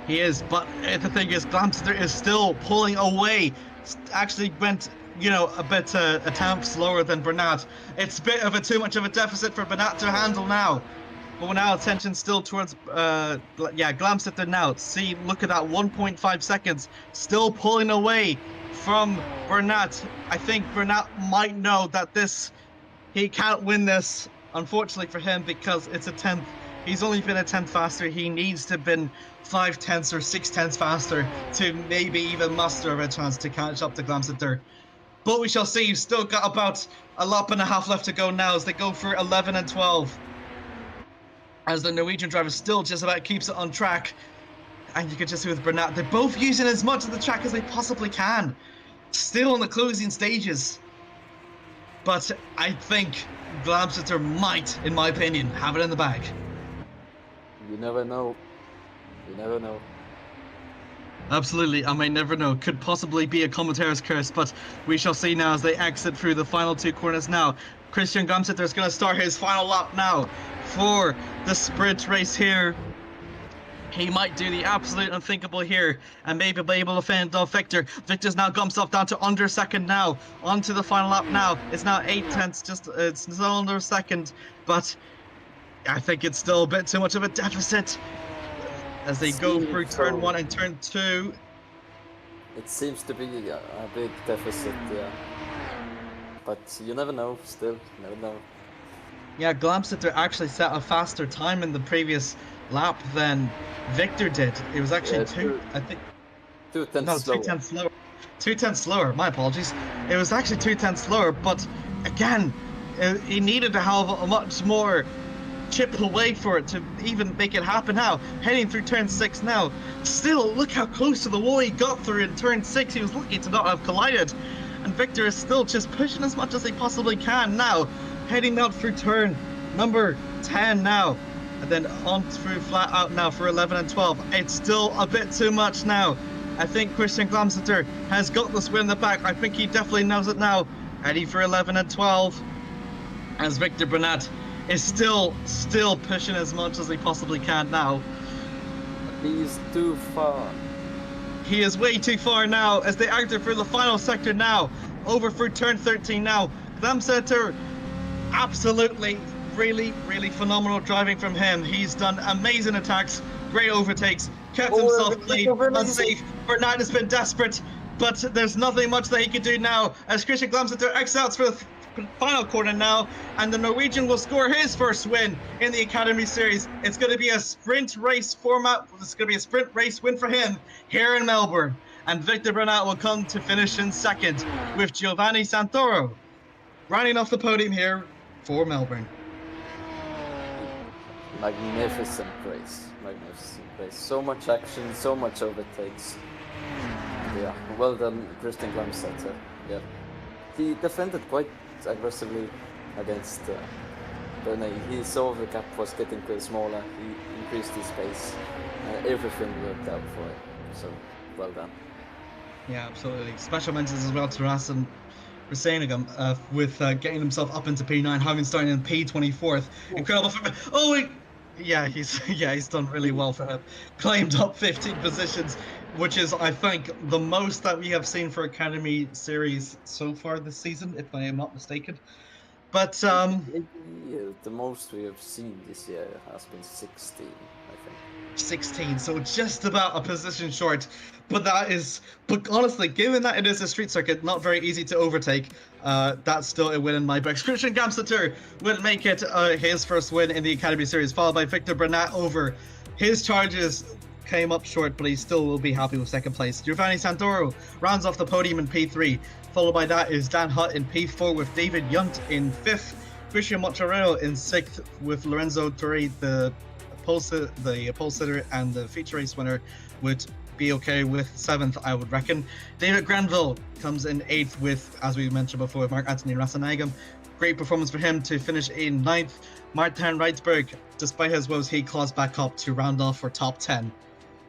He is, but the thing is, Glamsitter is still pulling away. Actually went, a bit a tenth slower than Bernat. It's a bit of too much of a deficit for Bernat to handle now. But now attention still towards, Glamsitter now. See, look at that, 1.5 seconds. Still pulling away from Bernat. I think Bernat might know that he can't win this, unfortunately for him, because it's a 10th. He's only been a 10th faster. He needs to have been 5/10 or 6/10 faster to maybe even muster a chance to catch up to Glamsitter. But we shall see. You've still got about a lap and a half left to go now as they go for 11 and 12. As the Norwegian driver still just about keeps it on track. And you can just see with Bernat, they're both using as much of the track as they possibly can. Still in the closing stages. But I think Glamsitter might, in my opinion, have it in the bag. You never know. You never know. Absolutely, I may never know. Could possibly be a commentator's curse, but we shall see now as they exit through the final 2 corners now. Christian Glamsitter is going to start his final lap now for the sprint race here. He might do the absolute unthinkable here and maybe be able to fend off Victor. Victor's now got himself down to under 2nd now. Onto the final lap now. It's now 8/10, it's still under 2nd, but I think it's still a bit too much of a deficit as they go through turn 1 and turn 2. It seems to be a big deficit, yeah. But you never know, still, you never know. Yeah, Glamsitter actually set a faster time in the previous lap than Victor did. It was actually 2 tenths slower. 2 tenths slower, my apologies. It was actually 2 tenths slower, but again, he needed to have a much more chip away for it to even make it happen now. Heading through turn 6 now. Still, look how close to the wall he got through in turn 6. He was lucky to not have collided. And Victor is still just pushing as much as he possibly can now. Heading out through turn number 10 now. And then on through flat out now for 11 and 12. It's still a bit too much now. I think Christian Glamseter has got this win in the back. I think he definitely knows it now. Heading for 11 and 12. As Victor Bernat is still pushing as much as he possibly can now. He's too far. He is way too far now as they enter through the final sector now. Over through turn 13 now. Glamseter, absolutely, really phenomenal driving from him. He's done amazing attacks, great overtakes, kept himself clean, unsafe. Bernat has been desperate, but there's nothing much that he can do now as Christian Glamseter exits for the final corner now, and the Norwegian will score his first win in the Academy Series. It's going to be a sprint race format. It's going to be a sprint race win for him here in Melbourne. And Victor Bernat will come to finish in second with Giovanni Santoro running off the podium here for Melbourne. Magnificent race. So much action, so much overtakes. Yeah, well done, Christian Glamseter. Yeah, he defended quite aggressively against Bernay. He saw the gap was getting smaller. He increased his pace. Everything worked out for him. So well done. Yeah, absolutely. Special mentions as well to Rasim Rasenagam with getting himself up into P9, having started in P24th. Incredible. He's done really well for him. Climbed up 15 positions, which is, I think, the most that we have seen for Academy Series so far this season, if I am not mistaken. But the most we have seen this year has been 16, I think. 16, so just about a position short. But honestly, given that it is a street circuit, not very easy to overtake, that's still a win in my books. Christian Glamseter will make it his first win in the Academy Series, followed by Victor Bernat over. His charges came up short, but he still will be happy with second place. Giovanni Santoro rounds off the podium in P3. Followed by that is Dan Hutt in P4 with David Yunt in 5th. Christian Mozzarella in 6th with Lorenzo Torre, the pole sitter and the feature race winner, would be okay with 7th, I would reckon. David Granville comes in 8th with, as we mentioned before, Mark Anthony Rasenagam. Great performance for him to finish in 9th. Martin Reitzberg, despite his woes, he claws back up to round off for top 10.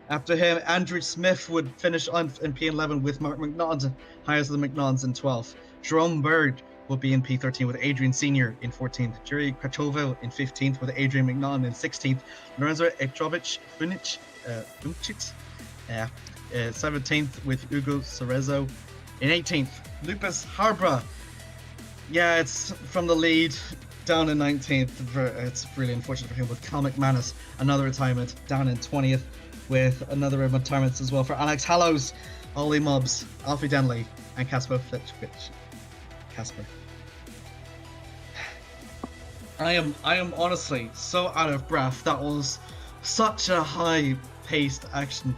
After him, Andrew Smith would finish on in P11 with Mark McNaught, highest of the McNaughts in 12th. Jerome Bird will be in P13 with Adrian Senior in 14th. Jerry Krachovo in 15th with Adrian McNaughton in 16th. Lorenzo Etrovic Funic 17th with Ugo Cerezo. In 18th, Lucas Harbra. Yeah, it's from the lead down in 19th. It's really unfortunate for him with Cal McManus, another retirement, down in 20th. With another retirement as well for Alex Hallows, Ollie Mobbs, Alfie Denley, and Kasper Fletchwich. Kasper. I am honestly so out of breath. That was such a high-paced action.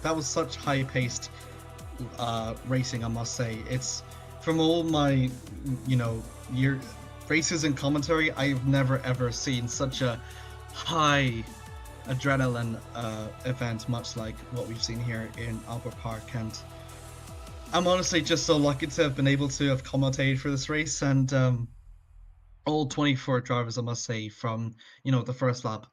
That was such high-paced racing, I must say. It's from all my, year races and commentary, I've never ever seen such a high adrenaline event, much like what we've seen here in Albert Park. And I'm honestly just so lucky to have been able to have commentated for this race, and all 24 drivers, I must say, from the first lap,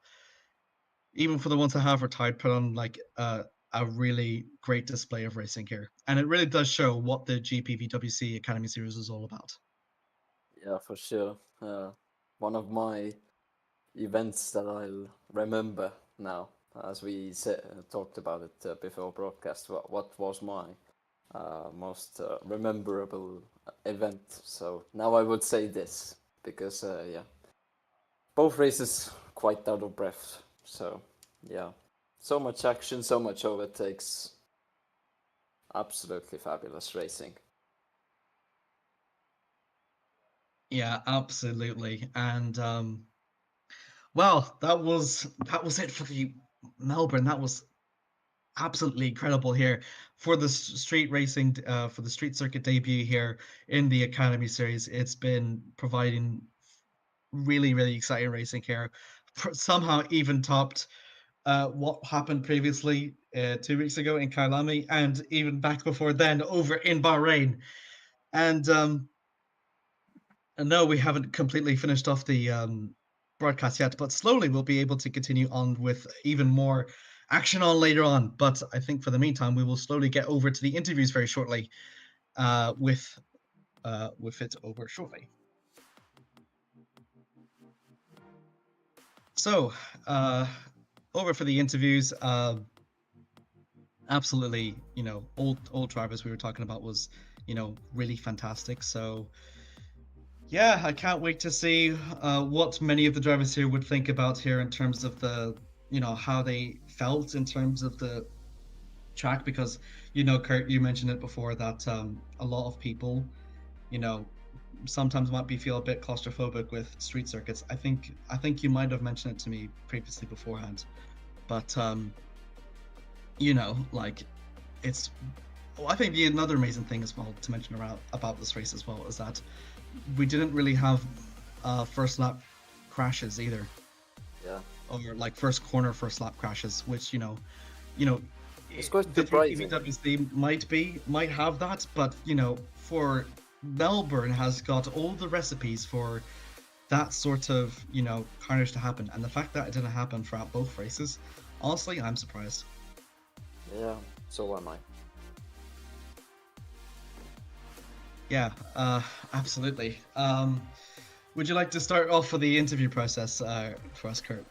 even for the ones that have retired, put on like a really great display of racing here, and it really does show what the GPVWC Academy Series is all about. Yeah, for sure. One of my events that I'll remember now, as we talked about it before broadcast. What was my most rememberable event? So now I would say this, because both races quite out of breath. So yeah, so much action, so much overtakes. Absolutely fabulous racing. Yeah, absolutely. And well, that was it for the Melbourne. That was absolutely incredible here for the street racing, for the street circuit debut here in the Academy Series. It's been providing really exciting racing here somehow even topped what happened previously 2 weeks ago in Kailami, and even back before then over in Bahrain. And no, we haven't completely finished off the broadcast yet, but slowly we'll be able to continue on with even more action on later on. But I think for the meantime, we will slowly get over to the interviews very shortly, with it over shortly. So, over for the interviews. Absolutely, old drivers we were talking about was, really fantastic. So, yeah, I can't wait to see what many of the drivers here would think about here in terms of the, how they felt in terms of the track, because, Kert, you mentioned it before that a lot of people, sometimes might feel a bit claustrophobic with street circuits. I think you might have mentioned it to me previously beforehand, but like it's. Well, I think another amazing thing as well to mention about this race as well is that we didn't really have first lap crashes either. Yeah. Or like first corner, first lap crashes, which It's quite the surprising. GPVWC might have that, but for Melbourne has got all the recipes for that sort of carnage to happen, and the fact that it didn't happen throughout both races, honestly, I'm surprised. Yeah, so am I. Yeah, absolutely. Would you like to start off with the interview process for us, Kert?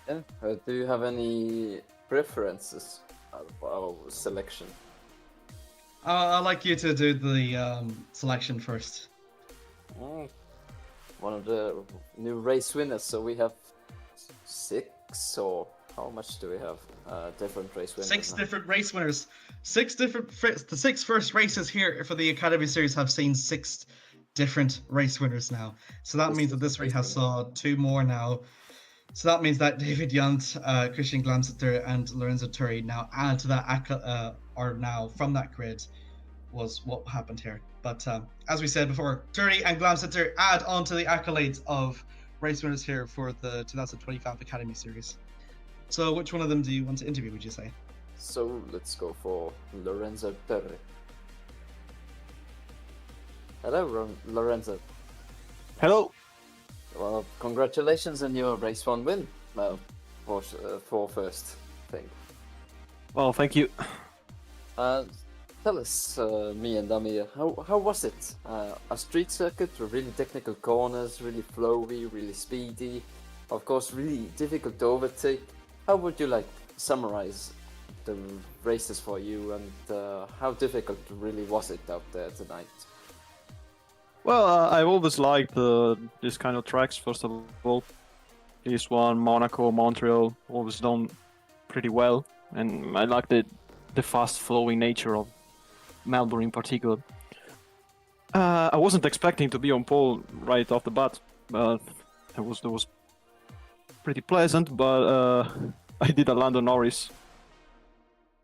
Yeah. Do you have any preferences of our selection? I'd like you to do the selection first. Mm. One of the new race winners. So we have 6, or how much do we have? Different race winners. 6 now. different race winners. The 6 first races here for the Academy Series have seen 6 different race winners now. So that This means is that this race has interesting. saw 2 more now. So that means that David Yunt, Christian Glamseter, and Lorenzo Turi now add to that, are now from that grid, was what happened here. But as we said before, Turi and Glamseter add on to the accolades of race winners here for the 2025 Academy Series. So which one of them do you want to interview, would you say? So let's go for Lorenzo Terry. Hello, Lorenzo. Hello. Well, congratulations on your race 1 win. For first thing. Well, thank you. Tell us, me and Amir, how was it? A street circuit with really technical corners, really flowy, really speedy, of course really difficult to overtake. How would you like summarize the races for you, and how difficult really was it out there tonight? Well, I've always liked this kind of tracks, first of all. This one, Monaco, Montreal, always done pretty well. And I like the fast flowing nature of Melbourne in particular. I wasn't expecting to be on pole right off the bat, but it was pretty pleasant, but I did a Lando Norris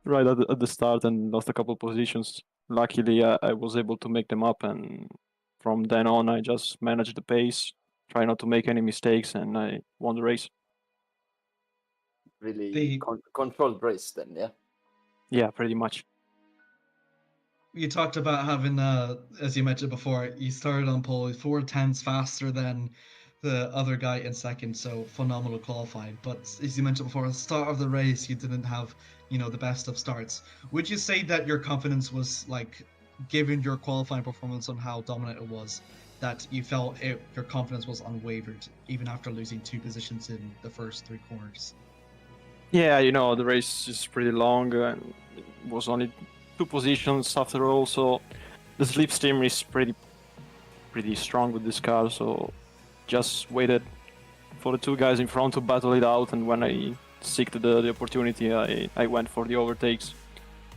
right at the start and lost a couple positions. Luckily, I was able to make them up, and from then on, I just managed the pace, try not to make any mistakes, and I won the race. Really controlled race then, yeah? Yeah, pretty much. You talked about having, as you mentioned before, you started on pole 4 tenths faster than the other guy in second, so phenomenal qualifying. But as you mentioned before, at the start of the race, you didn't have, the best of starts. Would you say that your confidence was, like, given your qualifying performance on how dominant it was, that you felt your confidence was unwavered, even after losing 2 positions in the first 3 corners? Yeah, the race is pretty long, and it was only 2 positions after all, so the slipstream is pretty strong with this car, so just waited for the 2 guys in front to battle it out, and when I seeked the opportunity, I went for the overtakes.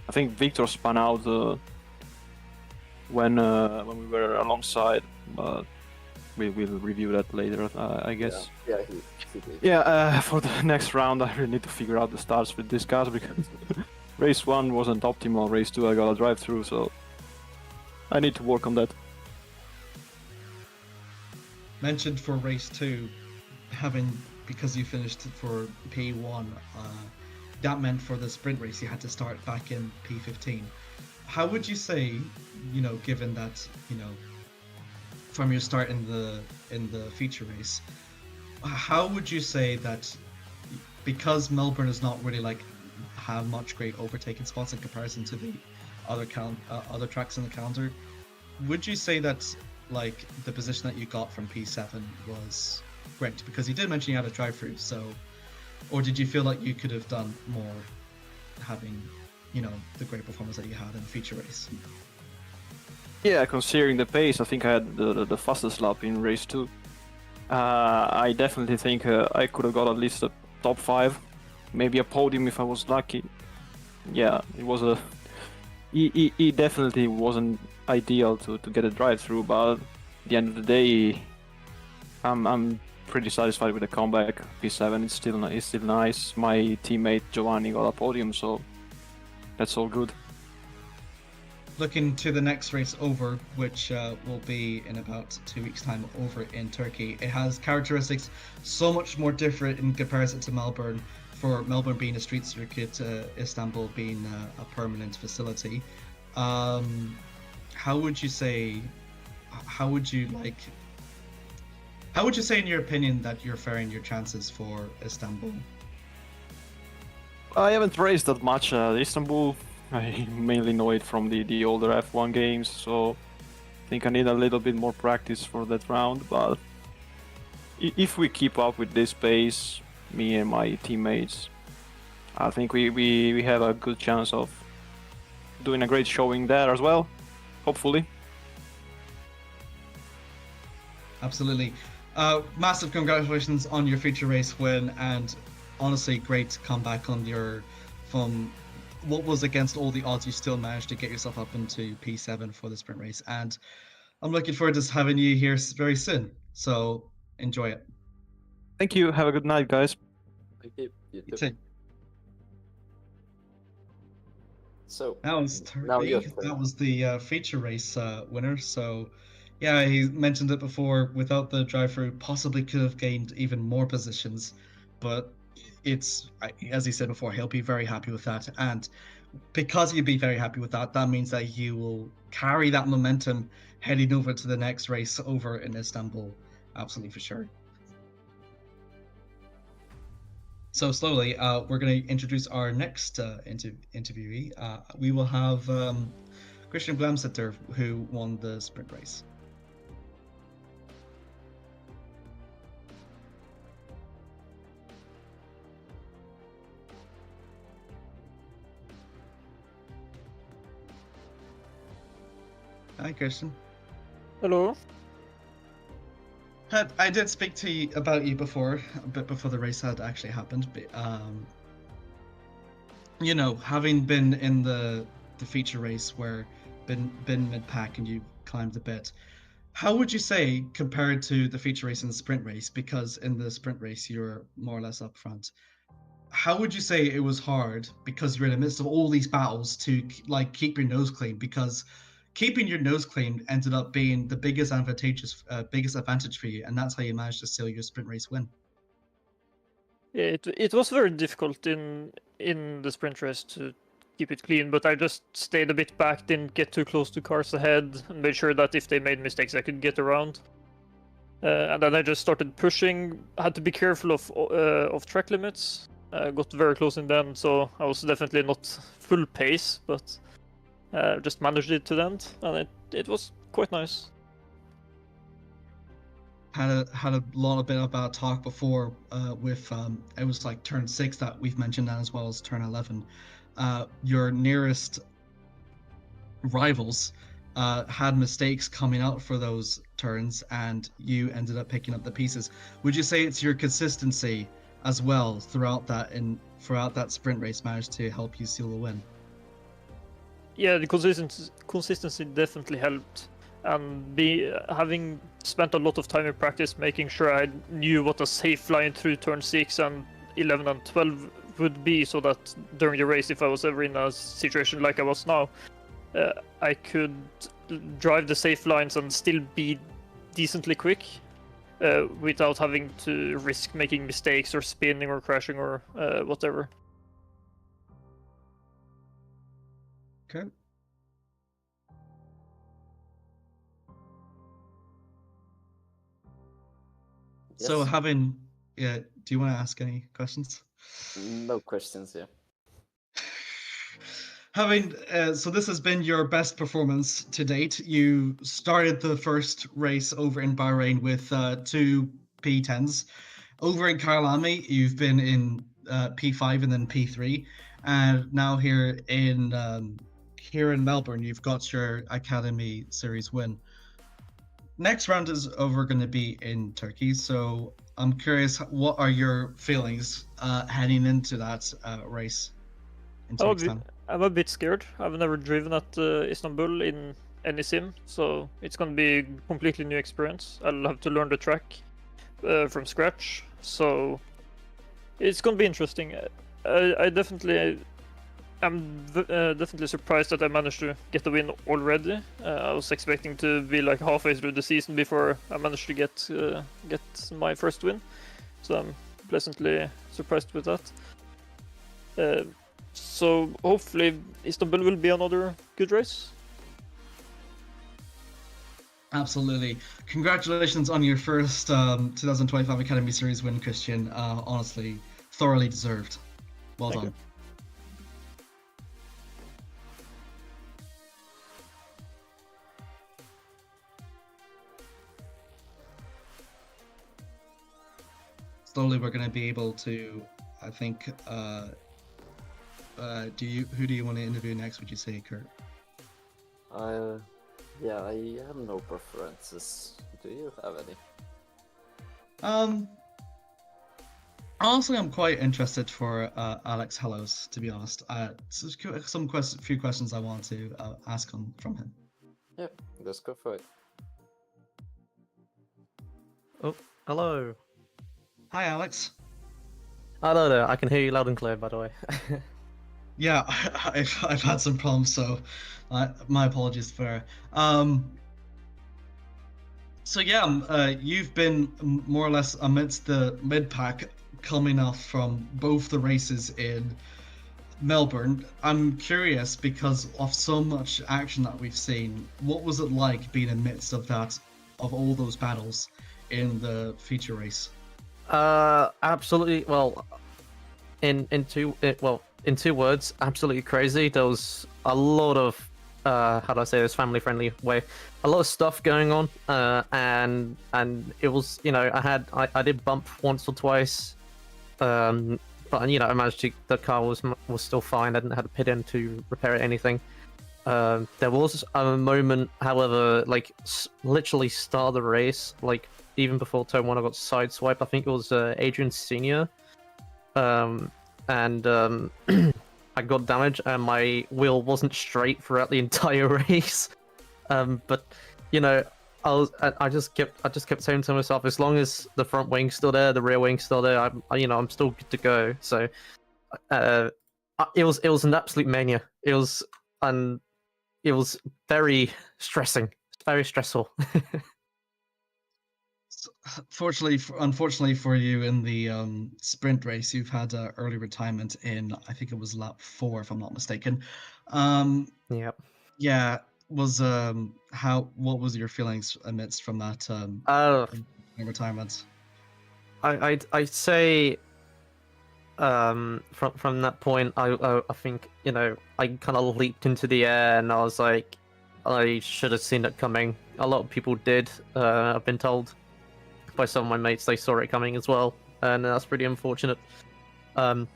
I think Victor spun out when we were alongside, but we will review that later, I guess. Yeah, he did. Yeah, for the next round, I really need to figure out the starts with this car, because race 1 wasn't optimal, race 2 I gotta drive through, so I need to work on that. Mentioned for race 2, because you finished for P1, that meant for the sprint race you had to start back in P15. How would you say, given that, from your start in the feature race, how would you say that, because Melbourne is not really have much great overtaking spots in comparison to the other tracks in the calendar, would you say that the position that you got from P7 was great? Because you did mention you had a drive-through, or did you feel like you could have done more, having the great performance that you had in the feature race? Yeah, considering the pace, I think I had the fastest lap in race 2. I definitely think I could have got at least a top 5, maybe a podium if I was lucky. Yeah, it was it definitely wasn't ideal to get a drive-through, but at the end of the day, I'm pretty satisfied with the comeback. P7 is still nice. My teammate Giovanni got a podium, so that's all good. Looking to the next race over, which will be in about 2 weeks' time over in Turkey, it has characteristics so much more different in comparison to Melbourne. For Melbourne being a street circuit, Istanbul being a permanent facility. How would you say in your opinion that you're faring your chances for Istanbul? I haven't raced that much Istanbul. I mainly know it from the older F1 games, so I think I need a little bit more practice for that round, but if we keep up with this pace, me and my teammates, I think we have a good chance of doing a great showing there as well, hopefully. Absolutely. Massive congratulations on your feature race win, and honestly great comeback from what was against all the odds. You still managed to get yourself up into P7 for the sprint race, and I'm looking forward to having you here very soon. So enjoy it. Thank you. Have a good night, guys. Thank you. You You too. too. So That was now Turkey. your turn. That was the feature race winner. So, yeah, he mentioned it before. Without the drive-through, possibly could have gained even more positions, but as he said before, he'll be very happy with that. And because he'll be very happy with that, that means that you will carry that momentum heading over to the next race over in Istanbul. Absolutely, for sure. So slowly, we're going to introduce our next interviewee. We will have Christian Blamsetter, who won the sprint race. Hi, Christian. Hello. I did speak to you about you before, a bit before the race had actually happened. But, having been in the feature race where been mid-pack and you climbed a bit, how would you say compared to the feature race and the sprint race? Because in the sprint race you're more or less up front. How would you say it was hard because you're in the midst of all these battles to keep your nose clean? Because keeping your nose clean ended up being the biggest advantage for you, and that's how you managed to seal your sprint race win. Yeah, it was very difficult in the sprint race to keep it clean, but I just stayed a bit back, didn't get too close to cars ahead, and made sure that if they made mistakes I could get around. And then I just started pushing. I had to be careful of track limits. Got very close in the end, so I was definitely not full pace, but just managed it to the end, and it was quite nice. Had a lot bit about talk before with it was turn 6 that we've mentioned, that as well as turn 11. Your nearest rivals had mistakes coming out for those turns, and you ended up picking up the pieces. Would you say it's your consistency as well throughout that sprint race managed to help you seal the win? Yeah, the consistency definitely helped, and having spent a lot of time in practice making sure I knew what a safe line through turn 6 and 11 and 12 would be, so that during the race, if I was ever in a situation like I was now, I could drive the safe lines and still be decently quick. without having to risk making mistakes or spinning or crashing or whatever. Okay. So Yes. having, yeah, do you want to ask any questions? No questions here. Having, so this has been your best performance to date. You started the first race over in Bahrain with 2 P10s. Over in Kyalami, you've been in P5 and then P3, and now here in Melbourne, you've got your Academy Series win. Next round is over going to be in Turkey, so I'm curious, what are your feelings heading into that race in 2 weeks' time? I'm a bit scared. I've never driven at Istanbul in any sim, so it's going to be a completely new experience. I'll have to learn the track from scratch, so it's going to be interesting. I'm definitely surprised that I managed to get the win already. I was expecting to be like halfway through the season before I managed to get my first win, so I'm pleasantly surprised with that. So hopefully Istanbul will be another good race. Absolutely. Congratulations on your first 2025 Academy Series win, Christian. Honestly, thoroughly deserved. Well Thank done. you. Slowly we're going to be able to, I think, who do you want to interview next, would you say, Kert? Yeah, I have no preferences. Do you have any? Honestly, I'm quite interested for Alex Hellos, to be honest. Few questions I want to ask from him. Yeah, let's go for it. Oh, hello. Hi, Alex. Hello there. I can hear you loud and clear, by the way. Yeah, I've had some problems, so my apologies for. So yeah, you've been more or less amidst the mid pack, coming off from both the races in Melbourne. I'm curious because of so much action that we've seen. What was it like being amidst of all those battles in the feature race? Absolutely. Well, in two words, absolutely crazy. There was a lot of how do I say this family-friendly way, a lot of stuff going on, and it was, I did bump once or twice, but I managed to, the car was still fine. I didn't have to pit in to repair it, anything. There was a moment, however, like literally start of the race, like even before turn 1, I got sideswiped. I think it was Adrian Senior, and I got damaged, and my wheel wasn't straight throughout the entire race. But I just kept saying to myself, as long as the front wing's still there, the rear wing's still there, I'm still good to go. So it was an absolute mania. It was very stressing, very stressful. Unfortunately for you, in the sprint race, you've had early retirement in, I think it was lap 4, if I'm not mistaken. Yep. Yeah. What was your feelings amidst from that retirement? I'd say from that point, I think I kind of leaped into the air, and I was like, I should have seen it coming. A lot of people did. I've been told by some of my mates they saw it coming as well, and that's pretty unfortunate. I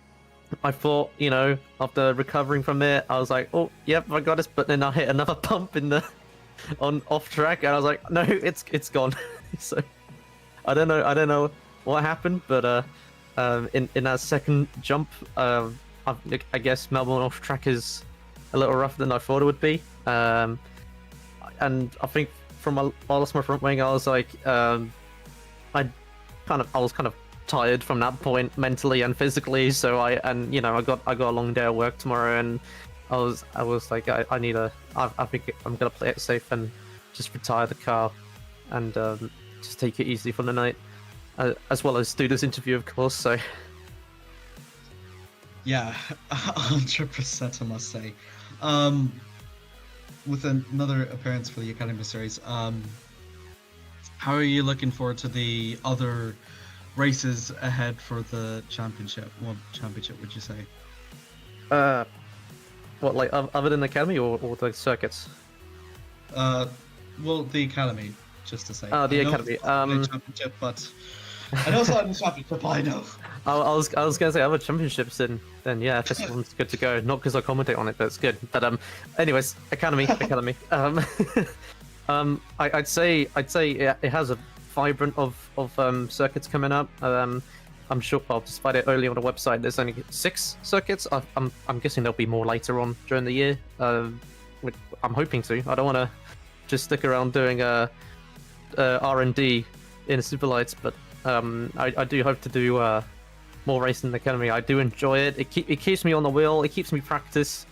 thought, after recovering from it, I was like, oh yep, I got this, but then I hit another bump off track, and I was like, no, it's gone. So I don't know what happened, but in that second jump, I guess Melbourne off track is a little rougher than I thought it would be, and I think I lost my front wing. I was like, I was kind of tired from that point, mentally and physically. So I got a long day of work tomorrow, and I was like, I think I'm gonna play it safe and just retire the car, and just take it easy for the night, as well as do this interview, of course. So Yeah, 100%, I must say. With another appearance for the Academy Series, how are you looking forward to the other races ahead for the championship? What championship would you say? what, like other than the Academy or the circuits? Well, the Academy, just to say. Oh, the I know Academy. it's not the championship, but I know it's not the championship. I know. I was gonna say other championships, then yeah, this one's good to go. Not because I commentate on it, but it's good. But anyways, Academy. I'd say it has a vibrant of circuits coming up. I'm sure, well, despite it early on the website, there's only 6 circuits. I'm guessing there'll be more later on during the year. Which I'm hoping to. I don't want to just stick around doing R&D in Superlights, but I do hope to do more racing in the Academy. I do enjoy it. It keeps me on the wheel. It keeps me practice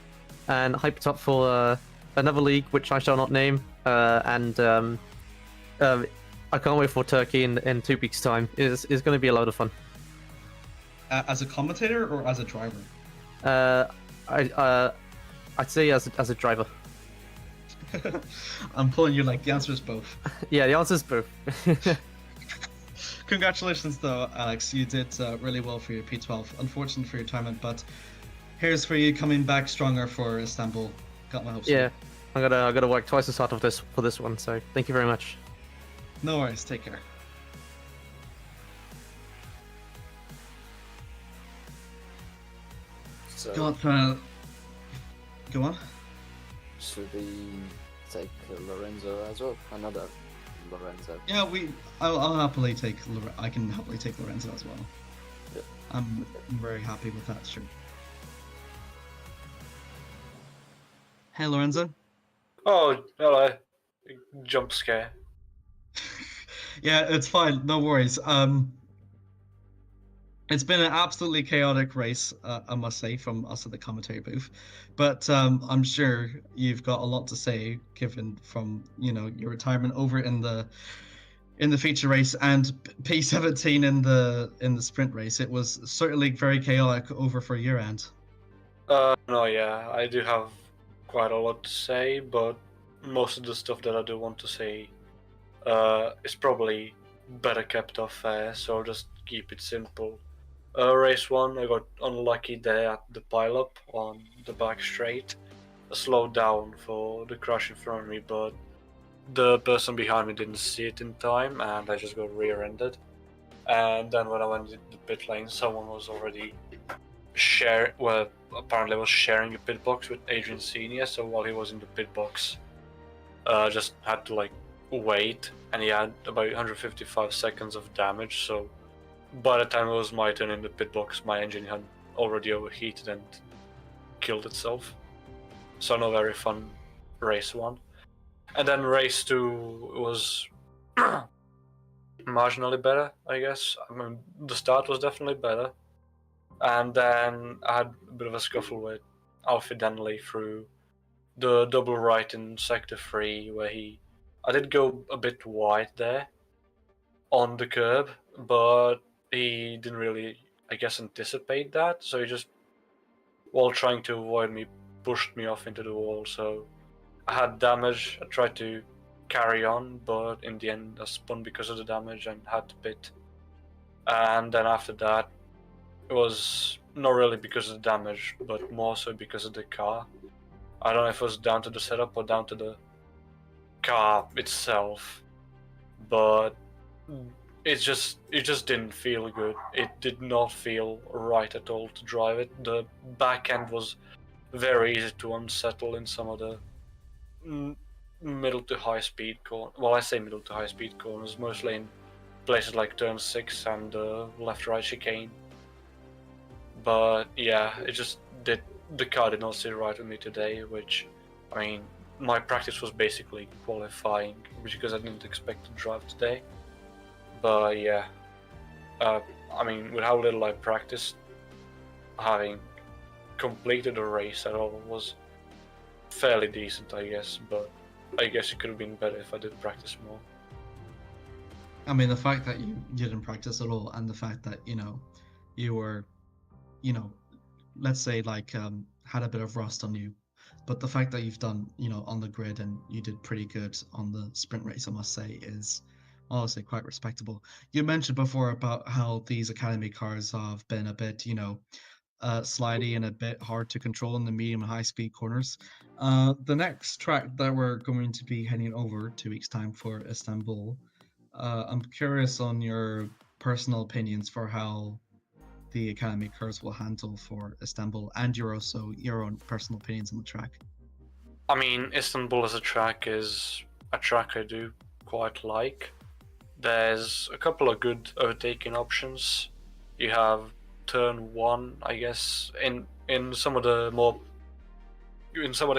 and hyped up for another league, which I shall not name. And I can't wait for Turkey in 2 weeks' time. It's going to be a lot of fun. As a commentator or as a driver? I'd say as a driver. I'm pulling you like the answer is both. Yeah, the answer is both. Congratulations, though, Alex. You did really well for your P12. Unfortunate for your retirement, but here's for you coming back stronger for Istanbul. Got my hopes. Yeah, I gotta work twice as hard for this one. So thank you very much. No worries. Take care. So, Go on. should we take Lorenzo as well? Another Lorenzo. Yeah, I'll happily take. I can happily take Lorenzo as well. Yeah. I'm very happy with that. Sure. Hey, Lorenzo. Oh, hello. Jump scare. Yeah, it's fine. No worries. It's been an absolutely chaotic race, I must say, from us at the commentary booth. But I'm sure you've got a lot to say, given from your retirement over in the feature race and P17 in the sprint race. It was certainly very chaotic over for your end. No, yeah, I do have quite a lot to say, but most of the stuff that I do want to say is probably better kept off air, so I'll just keep it simple. Race 1, I got unlucky there at the pile-up on the back straight. I slowed down for the crash in front of me, but the person behind me didn't see it in time, and I just got rear-ended. And then when I went into the pit lane, someone was already apparently was sharing a pit box with Adrian Senior, so while he was in the pit box, just had to wait, and he had about 155 seconds of damage, so by the time it was my turn in the pit box, my engine had already overheated and killed itself. So not very fun race 1. And then race 2 was marginally better, I guess. I mean, the start was definitely better. And then I had a bit of a scuffle with Alfie Denley through the double right in sector 3, where I did go a bit wide there on the curb, but he didn't really, I guess, anticipate that. So he just, while trying to avoid me, pushed me off into the wall. So I had damage. I tried to carry on, but in the end I spun because of the damage and had to pit. And then after that, it was not really because of the damage, but more so because of the car. I don't know if it was down to the setup or down to the car itself, but it just didn't feel good. It did not feel right at all to drive it. The back end was very easy to unsettle in some of the middle to high speed corners. Well, I say middle to high speed corners, mostly in places like turn 6 and the left right chicane. But yeah, the car did not sit right with me today, which, I mean, my practice was basically qualifying because I didn't expect to drive today. But yeah, I mean, with how little I practiced, having completed a race at all was fairly decent, I guess. But I guess it could have been better if I did practice more. I mean, the fact that you didn't practice at all, and the fact that you were, you know, let's say like had a bit of rust on you, but the fact that you've done on the grid and you did pretty good on the sprint race, I must say, is honestly quite respectable. You mentioned before about how these academy cars have been a bit slidey and a bit hard to control in the medium and high speed corners. The next track that we're going to be heading over 2 weeks time for Istanbul. I'm curious on your personal opinions for how the academy cars will handle for Istanbul, and your own personal opinions on the track. I mean, Istanbul as a track is a track I do quite like. There's a couple of good overtaking options. You have turn 1, I guess, in some of the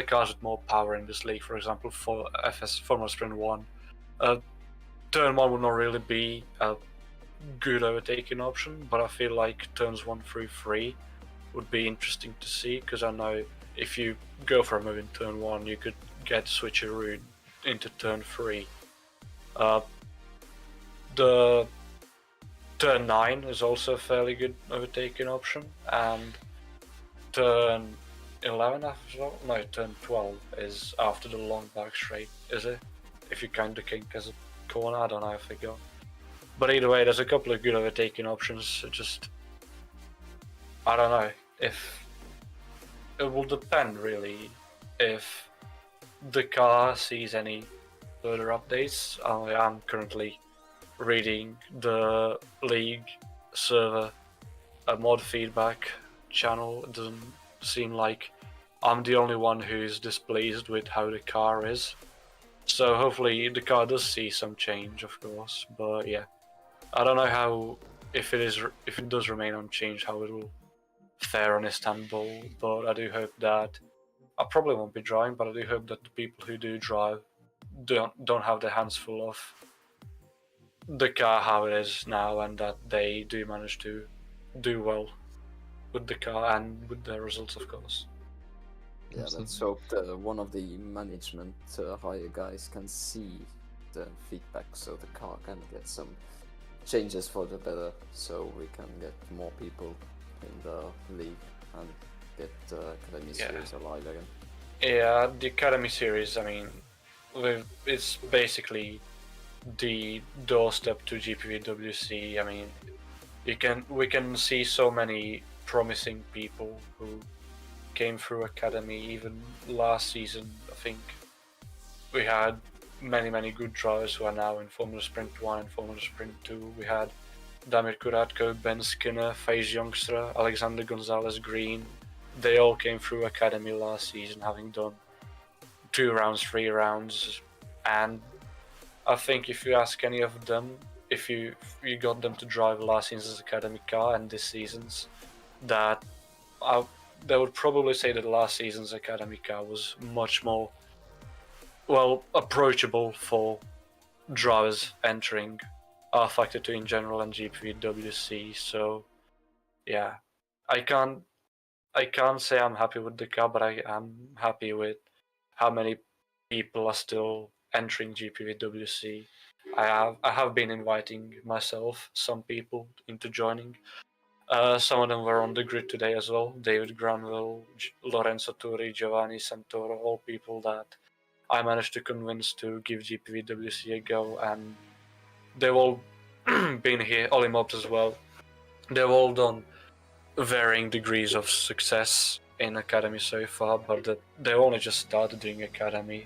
cars with more power in this league, for example, for Formula Sprint 1. Turn 1 would not really be a good overtaking option, but I feel like turns 1 through 3 would be interesting to see, because I know if you go for a move in turn 1, you could get switcheroo into turn 3. The turn 9 is also a fairly good overtaking option, and turn 11 after all? No, turn 12 is after the long back straight, is it? If you count the kink as a corner, I don't know, I forgot. But either way, there's a couple of good overtaking options. Just, I don't know, if it will depend really if the car sees any further updates. I'm currently reading the league server mod feedback channel. It doesn't seem like I'm the only one who's displeased with how the car is. So hopefully the car does see some change, of course. But yeah, I don't know how, if it does remain unchanged, how it will fare on Istanbul. But I do hope that, I probably won't be driving, but I do hope that the people who do drive don't have their hands full of the car how it is now, and that they do manage to do well with the car and with their results, of course. Yeah, let's hope that one of the management higher guys can see the feedback, so the car can get some changes for the better, so we can get more people in the league and get Academy Series alive again. Yeah, the Academy Series, I mean, it's basically the doorstep to GPVWC. I mean, we can see so many promising people who came through Academy. Even last season, I think we had many good drivers who are now in Formula Sprint 1 and Formula Sprint 2. We had Damir Kuratko, Ben Skinner, FaZe Youngstra, Alexander Gonzalez Green. They all came through Academy last season, having done 2 rounds, 3 rounds, and I think if you ask any of them, if you got them to drive last season's Academy car and this season's, that they would probably say that last season's Academy car was much more, well, approachable for drivers entering R-Factor 2 in general and GPVWC. So yeah, I can't say I'm happy with the car, but I am happy with how many people are still entering GPVWC. I have been inviting myself some people into joining. Some of them were on the grid today as well. David Granville, Lorenzo Turi, Giovanni Santoro, all people that I managed to convince to give GPVWC a go, and they've all been here, Ollie Mobs as well. They've all done varying degrees of success in Academy so far, but they've only just started doing Academy.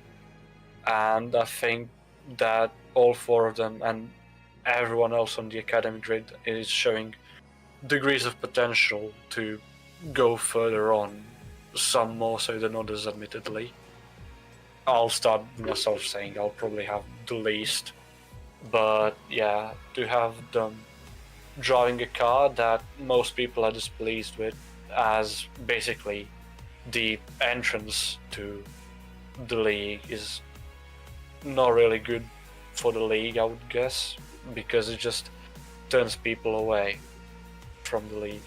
And I think that all 4 of them and everyone else on the Academy grid is showing degrees of potential to go further on, some more so than others, admittedly. I'll start myself saying I'll probably have the least, but yeah, to have them driving a car that most people are displeased with as basically the entrance to the league is not really good for the league, I would guess, because it just turns people away from the league.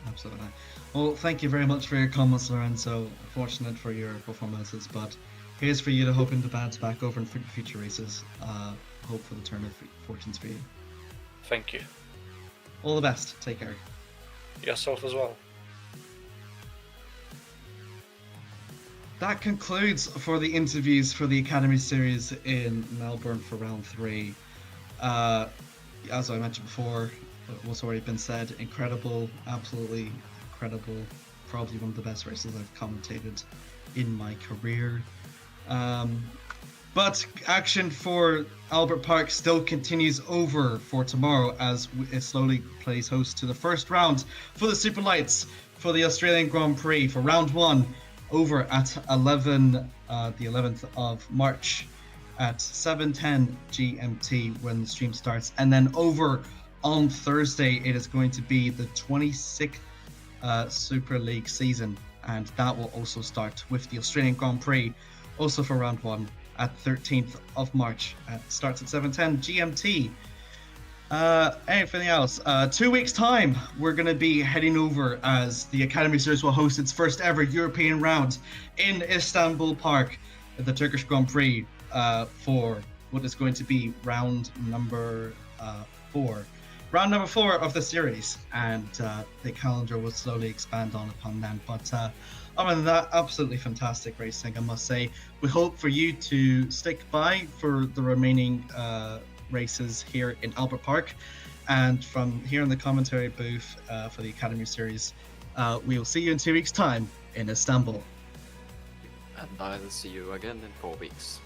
Absolutely. Well, thank you very much for your comments, Lorenzo. Fortunate for your performances, but here's for you to hope in the bad's back over in future races. Hope for the turn of fortunes for you. Thank you. All the best. Take care. Yourself as well. That concludes for the interviews for the Academy Series in Melbourne for round 3. As I mentioned before, what's already been said, incredible, absolutely incredible, probably one of the best races I've commentated in my career. But action for Albert Park still continues over for tomorrow as it slowly plays host to the first round for the Super Lights for the Australian Grand Prix for round 1 over at the 11th of March at 7:10 GMT when the stream starts, and then over on Thursday it is going to be the 26th Super League season, and that will also start with the Australian Grand Prix also for round 1 at 13th of March. Starts at 7:10 GMT. Anything else? 2 weeks time, we're going to be heading over as the Academy Series will host its first ever European round in Istanbul Park at the Turkish Grand Prix for what is going to be round number 4. Round number 4 of the series, and the calendar will slowly expand upon that. But other than that, absolutely fantastic racing, I must say. We hope for you to stick by for the remaining races here in Albert Park, and from here in the commentary booth for the Academy Series, we will see you in 2 weeks' time in Istanbul. And I'll see you again in 4 weeks.